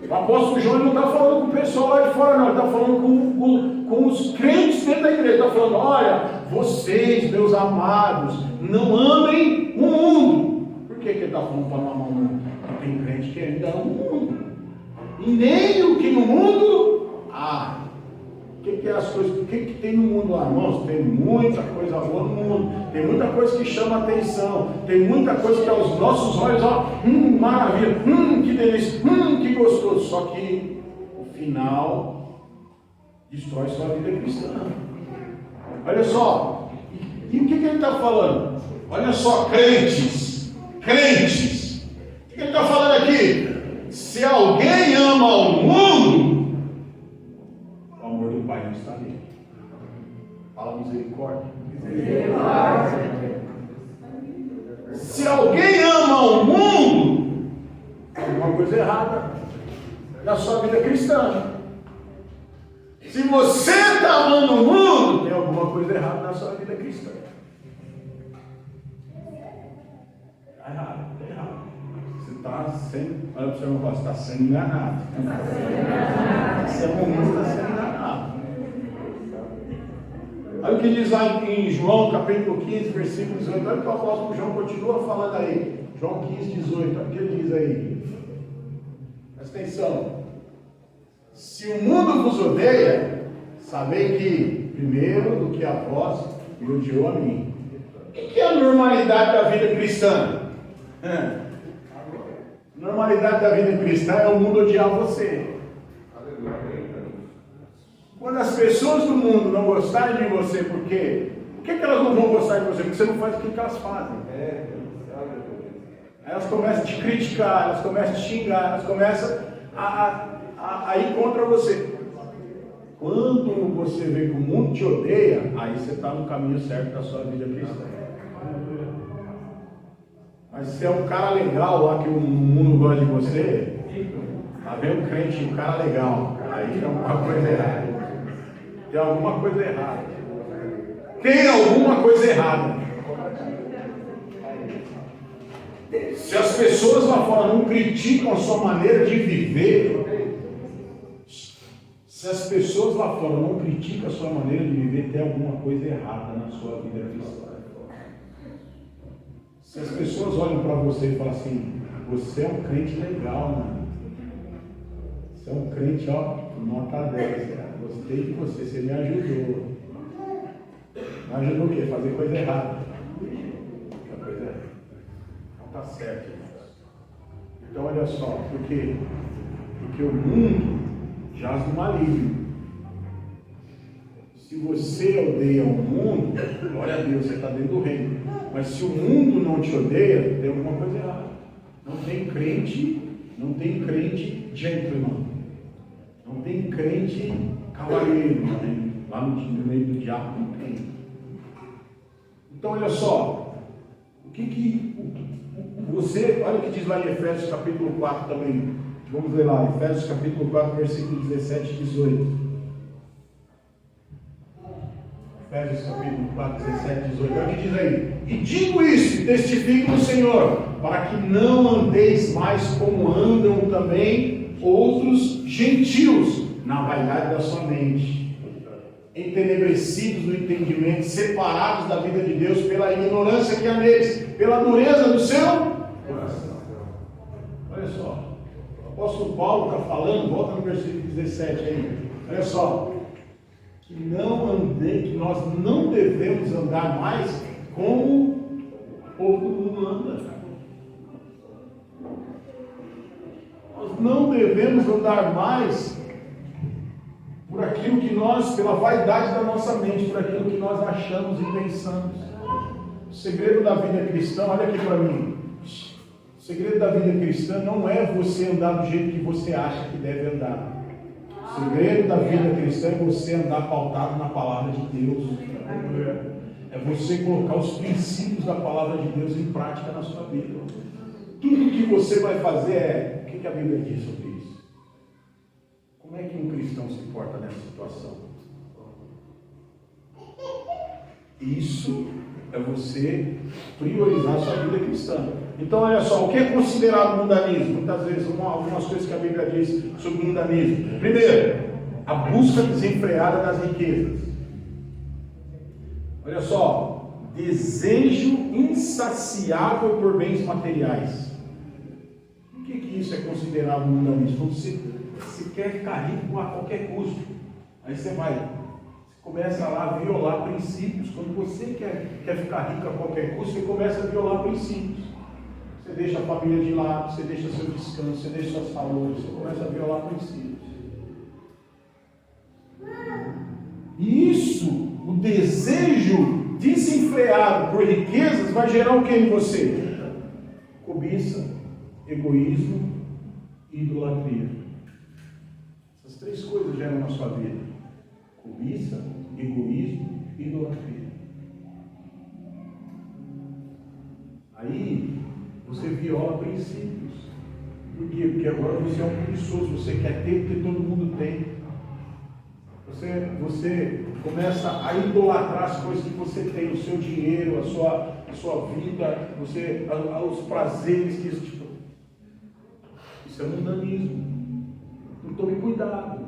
S1: O apóstolo João não está falando com o pessoal lá de fora, não. Ele está falando com os crentes dentro da igreja. Ele está falando: olha, vocês, meus amados, não amem o mundo. Por que ele está falando para não amar o mundo? Porque tem crente que ainda ama o mundo. E nem o que no mundo há. O que é as coisas? O que tem no mundo lá? Irmãos, tem muita coisa boa no mundo. Tem muita coisa que chama atenção. Tem muita coisa que aos nossos olhos, ó, maravilha, que delícia, que gostoso. Só que o final destrói sua vida cristã. Olha só. E o que ele está falando? Olha só, crentes. O que ele está falando aqui? Se alguém ama o mundo, o amor do Pai não está nele. Fala misericórdia. Se alguém ama o mundo, tem alguma coisa errada na sua vida cristã. Se você está amando o mundo, tem alguma coisa errada na sua vida cristã. Está errado, está errado. Você está sendo, olha para o seu irmão, você está sendo enganado. Esse é o momento, está sendo enganado. Olha o que diz lá em João, capítulo 15, versículo 18. Olha o que o apóstolo João continua falando aí. João 15, 18. Olha o que ele diz aí. Presta atenção. Se o mundo vos odeia, sabei que, primeiro do que a vós, me odiou a mim. O que é a normalidade da vida cristã? A normalidade da vida cristã é o mundo odiar você. Quando as pessoas do mundo não gostarem de você, por quê? Por que elas não vão gostar de você? Porque você não faz aquilo que elas fazem. Aí elas começam a te criticar, elas começam a te xingar, elas começam a ir contra você. Quando você vê que o mundo te odeia, aí você está no caminho certo da sua vida cristã. Mas se é um cara legal lá que o mundo gosta de você, tá vendo, crente, um cara legal, aí tem alguma coisa errada. Tem alguma coisa errada. Tem alguma coisa errada. Se as pessoas lá fora não criticam a sua maneira de viver, se as pessoas lá fora não criticam a sua maneira de viver, tem alguma coisa errada na sua vida cristã. Se as pessoas olham para você e falam assim, você é um crente legal, mano. Você é um crente, ó, nota 10, cara. Gostei de você, você me ajudou. Me ajudou o quê? Fazer coisa errada. Coisa errada. Não está certo, irmãos. Então olha só, porque o mundo jaz no maligno. Se você odeia o mundo, glória a Deus, você está dentro do reino. Mas se o mundo não te odeia, tem alguma coisa errada. Não tem crente gentleman. Não tem crente cavaleiro, né? Lá no meio do diabo não tem. Então olha só, você, olha o que diz lá em Efésios capítulo 4 também. Vamos ler lá, Efésios capítulo 4, versículo 17 e 18. Efésios capítulo 4, 17 e 18. Olha o que diz aí. E digo isso, e testifico no Senhor, para que não andeis mais como andam também outros gentios, na vaidade da sua mente, entenebrecidos no entendimento, separados da vida de Deus pela ignorância que há neles, pela dureza do seu coração. Olha só, o apóstolo Paulo está falando, volta no versículo 17 aí, olha só, que nós não devemos andar mais como o povo do mundo anda. Nós não devemos andar mais por aquilo que nós, pela vaidade da nossa mente, por aquilo que nós achamos e pensamos. O segredo da vida cristã, olha aqui para mim. O segredo da vida cristã não é você andar do jeito que você acha que deve andar. O segredo da vida cristã é você andar pautado na palavra de Deus. É você colocar os princípios da palavra de Deus em prática na sua vida. Tudo que você vai fazer é, o que a Bíblia diz sobre isso? Como é que um cristão se porta nessa situação? Isso é você priorizar a sua vida cristã. Então olha só, o que é considerado mundanismo? Muitas vezes, algumas coisas que a Bíblia diz sobre mundanismo. Primeiro, a busca desenfreada das riquezas. Olha só, desejo insaciável por bens materiais. O que isso é considerado mundanismo? Você quer ficar rico a qualquer custo. Aí você começa lá a violar princípios. Quando você quer ficar rico a qualquer custo, você começa a violar princípios. Você deixa a família de lado, você deixa seu descanso, você deixa sua saúde, você começa a violar princípios. E isso, o desejo desenfreado por riquezas, vai gerar o que em você? Cobiça, egoísmo e idolatria. Essas três coisas geram na sua vida: cobiça, egoísmo e idolatria. Aí você viola princípios. Por quê? Porque agora você é um preguiçoso, você quer ter porque todo mundo tem. Você começa a idolatrar as coisas que você tem, o seu dinheiro, a sua vida, os prazeres que isso é mundanismo. Então tome cuidado.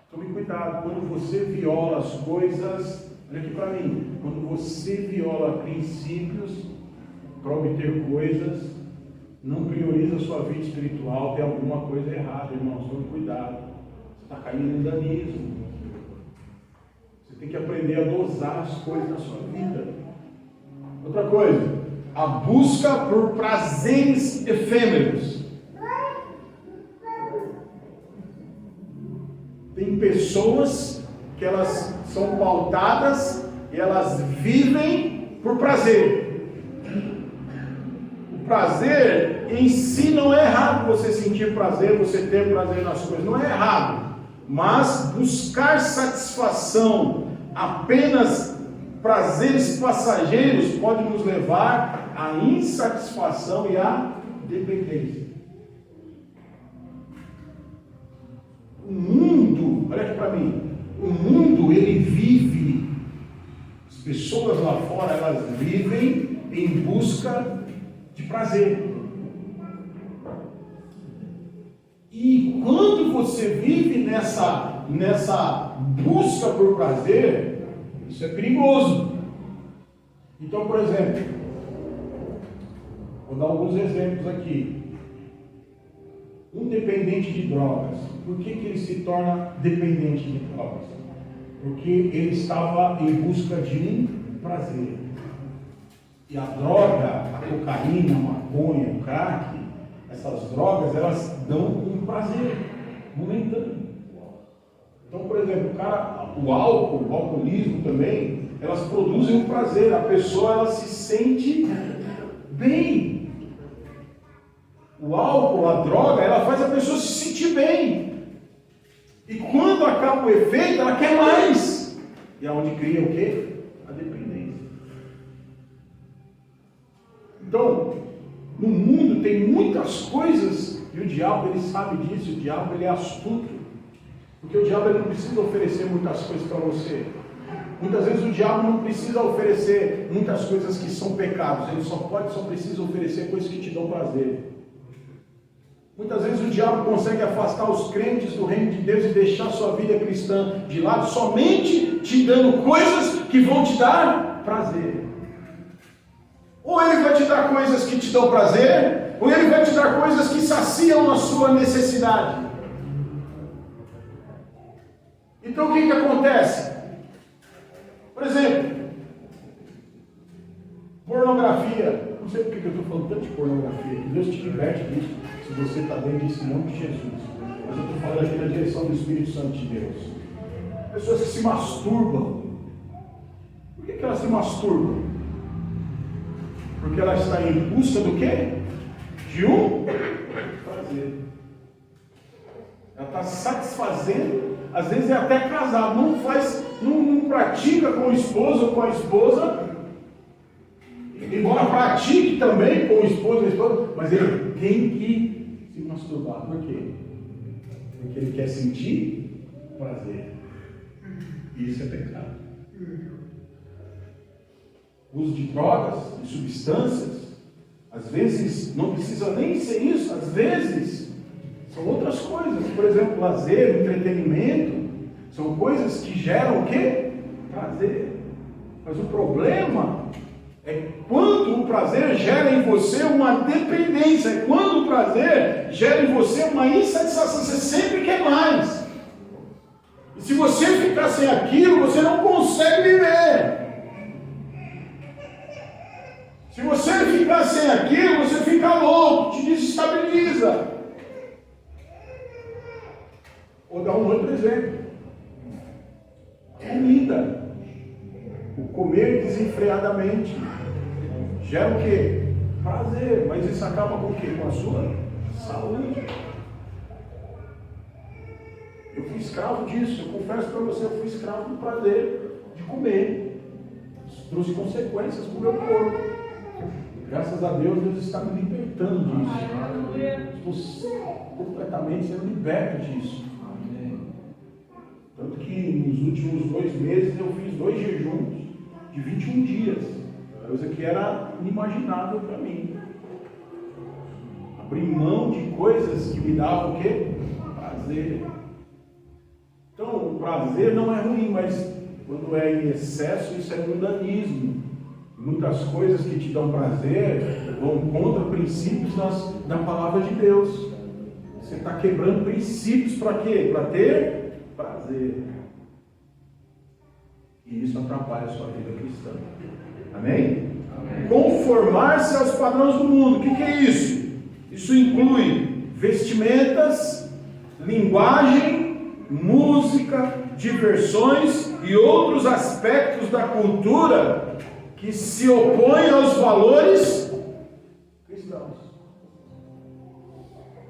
S1: Tome cuidado quando você viola as coisas. Olha aqui para mim, quando você viola princípios para obter coisas, não prioriza a sua vida espiritual, tem alguma coisa errada, irmãos. Tome cuidado. Você está caindo em mundanismo. Você tem que aprender a dosar as coisas na sua vida. Outra coisa, a busca por prazeres efêmeros. Tem pessoas que elas são pautadas e elas vivem por prazer. O prazer em si não é errado, você sentir prazer, você ter prazer nas coisas, não é errado. Mas buscar satisfação apenas prazeres passageiros podem nos levar à insatisfação e à dependência. O mundo, olha aqui para mim, o mundo ele vive, as pessoas lá fora elas vivem em busca de prazer. E quando você vive nessa busca por prazer, isso é perigoso. Então, por exemplo, vou dar alguns exemplos aqui. Um dependente de drogas, por que ele se torna dependente de drogas? Porque ele estava em busca de um prazer. E a droga, a cocaína, a maconha, o crack, essas drogas, elas dão um prazer momentâneo. Então, por exemplo, o álcool, o alcoolismo também, elas produzem um prazer. A pessoa, ela se sente bem. O álcool, a droga, ela faz a pessoa se sentir bem. E quando acaba o efeito, ela quer mais. E é onde cria o quê? A dependência. Então, no mundo tem muitas coisas, e o diabo, ele sabe disso, o diabo, ele é astuto. Porque o diabo, ele não precisa oferecer muitas coisas para você. Muitas vezes o diabo não precisa oferecer muitas coisas que são pecados, ele só precisa oferecer coisas que te dão prazer. Muitas vezes o diabo consegue afastar os crentes do reino de Deus e deixar sua vida cristã de lado, somente te dando coisas que vão te dar prazer. Ou ele vai te dar coisas que te dão prazer, ou ele vai te dar coisas que saciam a sua necessidade. Então o que acontece? Por exemplo, pornografia. Não sei por que eu estou falando tanto de pornografia. Que Deus te liberte disso, se você está dentro desse nome de Jesus. Mas eu estou falando aqui na direção do Espírito Santo de Deus. Pessoas que se masturbam. Por que elas se masturbam? Porque ela está em busca do quê? De um prazer. Ela está satisfazendo, às vezes é até casado, não pratica com o esposo ou com a esposa, embora pratique também com o esposo ou a esposa, mas ele tem que se masturbar. Por quê? Porque ele quer sentir prazer. E isso é pecado. O uso de drogas, de substâncias, às vezes não precisa nem ser isso, às vezes são outras coisas. Por exemplo, lazer, entretenimento, são coisas que geram o quê? Prazer. Mas o problema é quando o prazer gera em você uma dependência, é quando o prazer gera em você uma insatisfação, você sempre quer mais. E se você ficar sem aquilo, você não consegue viver. Se você ficar sem aquilo, você fica louco, te desestabiliza. Vou dar um outro exemplo. Comida. O comer desenfreadamente gera o quê? Prazer, mas isso acaba com o quê? Com a sua saúde. Eu fui escravo disso, eu confesso para você, eu fui escravo do prazer de comer. Isso trouxe consequências para o meu corpo. Graças a Deus, Deus está me libertando disso. Estou completamente sendo liberto disso. Tanto que nos últimos 2 meses eu fiz 2 jejuns de 21 dias. Coisa que era inimaginável para mim. Abrir mão de coisas que me davam o quê? Prazer. Então, o prazer não é ruim, mas quando é em excesso, isso é mundanismo. Muitas coisas que te dão prazer vão contra princípios da palavra de Deus. Você está quebrando princípios para quê? Para ter prazer. E isso atrapalha a sua vida cristã. Amém? Amém. Conformar-se aos padrões do mundo. O que é isso? Isso inclui vestimentas, linguagem, música, diversões e outros aspectos da cultura que se opõem aos valores cristãos.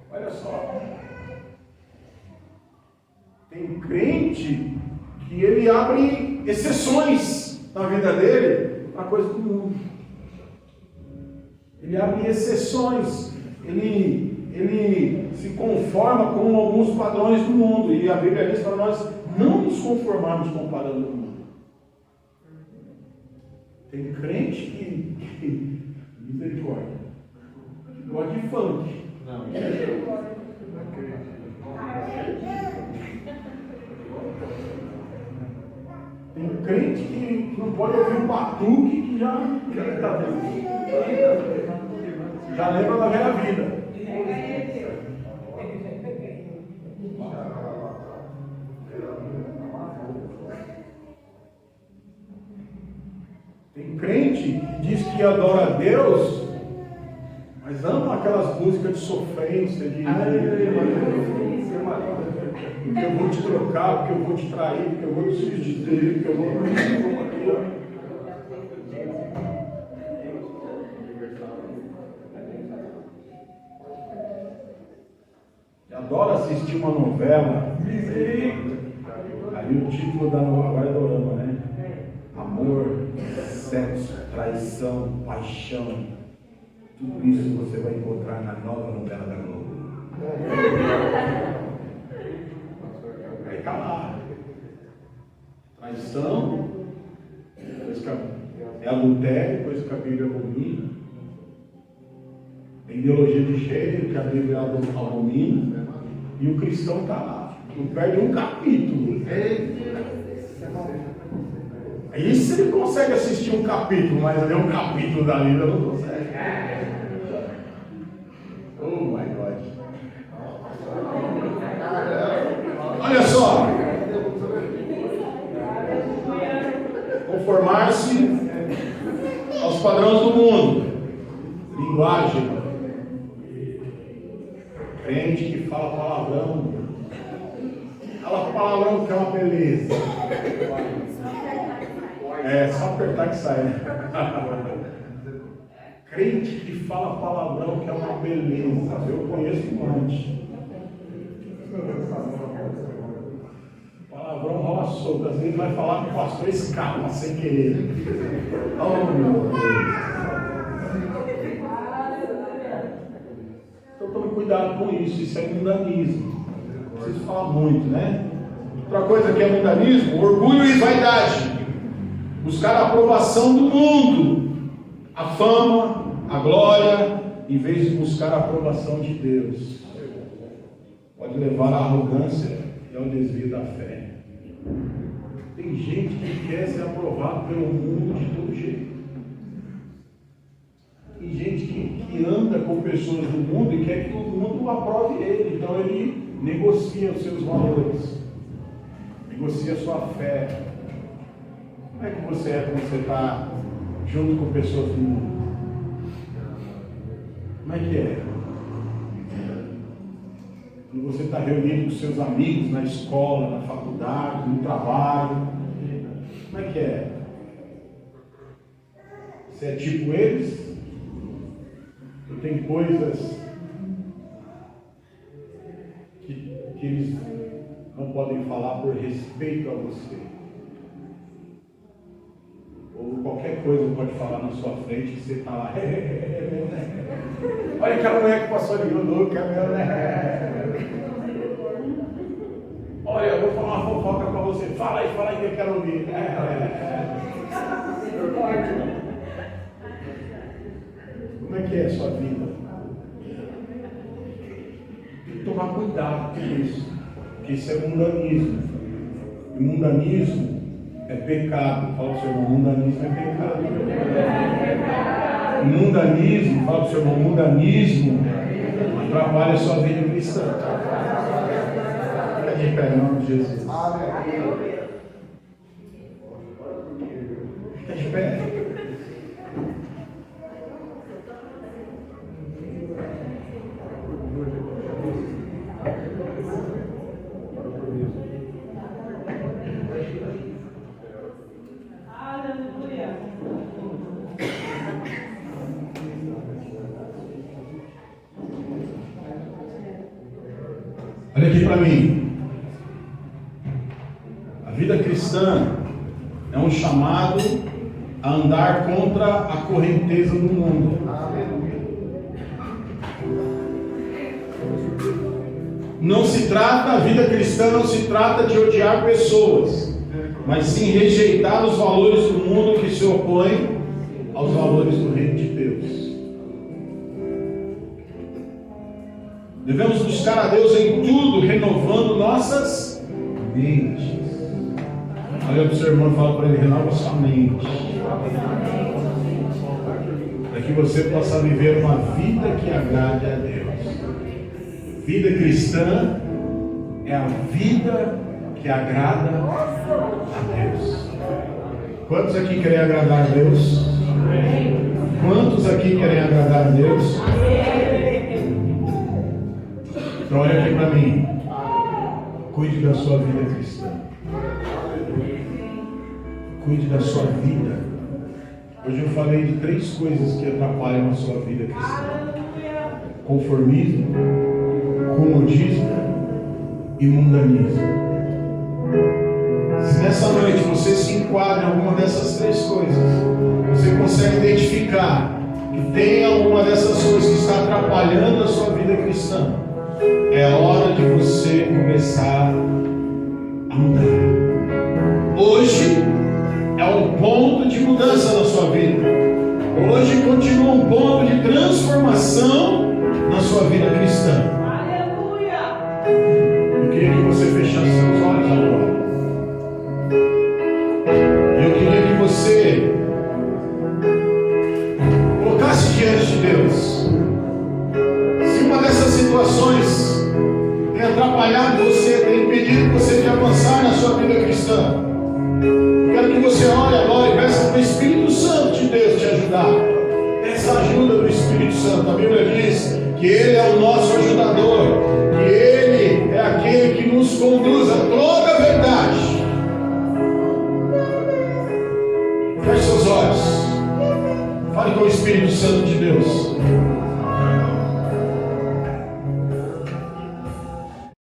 S1: Olha só. Tem crente que ele abre exceções na vida dele a coisa do mundo. Ele abre exceções, ele se conforma com alguns padrões do mundo, e a Bíblia diz para nós não nos conformarmos com o padrão do mundo. Tem crente que misericórdia, gosta de funk.
S2: Não.
S1: Tem crente que não pode ouvir um batuque que já está dentro. Já lembra da velha vida. Tem crente que diz que adora a Deus, mas ama aquelas músicas de sofrência, porque eu vou te trocar, porque eu vou te trair, porque eu vou te substituir, porque eu vou aquilo. Adoro assistir uma novela. Aí o título da novela agora é dorama, né? Amor, sexo, traição, paixão. Tudo isso você vai encontrar na nova novela da Globo. Aí tá lá. Traição, é adultério, coisa que a Bíblia abomina. Tem ideologia de gênero que a Bíblia abomina. E o cristão está lá. Não perde um capítulo. Isso ele consegue assistir um capítulo, mas ler um capítulo da Bíblia não consegue. Oh my God. Olha só. Conformar-se aos padrões do mundo. Linguagem. Crente que fala palavrão. Fala palavrão que é uma beleza. É só apertar que sai, né? Crente que fala palavrão que é uma beleza. Eu conheço um monte. Palavrão rola solto. Às vezes vai falar com o pastor, escapa sem querer. Oh meu Deus. Então tome cuidado com isso. Isso é mundanismo. Vocês falam muito, né? Outra coisa que é mundanismo: orgulho e vaidade. Buscar a aprovação do mundo, a fama, a glória, em vez de buscar a aprovação de Deus. Pode levar à arrogância e ao desvio da fé. Tem gente que quer ser aprovado pelo mundo de todo jeito. Tem gente que anda com pessoas do mundo e quer que o mundo aprove ele. Então ele negocia os seus valores, negocia a sua fé. Como é que você é quando você está junto com pessoas do mundo? Como é que é? Quando você está reunido com seus amigos na escola, na faculdade, no trabalho, como é que é? Você é tipo eles? Ou tem coisas que eles não podem falar por respeito a você? Ou qualquer coisa pode falar na sua frente e você está lá. Olha aquela mulher que passou ali, louca, meu, né? Olha, eu vou falar uma fofoca para você. Fala aí que eu quero ouvir. Como é que é a sua vida? Tem que tomar cuidado com isso. Porque isso é mundanismo. E mundanismo é pecado. Fala para o seu irmão, mundanismo é pecado. Mundanismo, fala para o seu irmão, mundanismo atrapalha a sua vida cristã. Fica de pé, em nome de Jesus. Fica de pé. Olha aqui para mim. A vida cristã é um chamado a andar contra a correnteza do mundo. Não se trata, a vida cristã não se trata de odiar pessoas, mas sim rejeitar os valores do mundo que se opõem aos valores do reino de Deus. Devemos buscar a Deus em tudo, renovando nossas mentes. Olha para o seu irmão e fala para ele: renova sua mente, para que você possa viver uma vida que agrade a Deus. Vida cristã é a vida que agrada a Deus. Quantos aqui querem agradar a Deus? Quantos aqui querem agradar a Deus? Então olha aqui para mim. Cuide da sua vida cristã. Cuide da sua vida. Hoje eu falei de 3 coisas que atrapalham a sua vida cristã: conformismo, comodismo e mundanismo. Se nessa noite você se enquadra em alguma dessas 3 coisas, você consegue identificar que tem alguma dessas coisas que está atrapalhando a sua vida cristã, é hora de você começar a mudar. Hoje é um ponto de mudança na sua vida. Hoje continua um ponto de transformação na sua vida cristã. Eu queria que você fechasse seus olhos agora. Eu queria que você colocasse diante de Deus. Se uma dessas situações tem atrapalhado você, tem impedido você de avançar na sua vida cristã, eu quero que você ore agora e peça para o Espírito Santo de Deus te ajudar. Essa ajuda do Espírito Santo. A Bíblia diz que Ele é o nosso ajudador, que Ele é aquele que nos conduz a toda a verdade. Feche seus olhos. Fale com o Espírito Santo de Deus.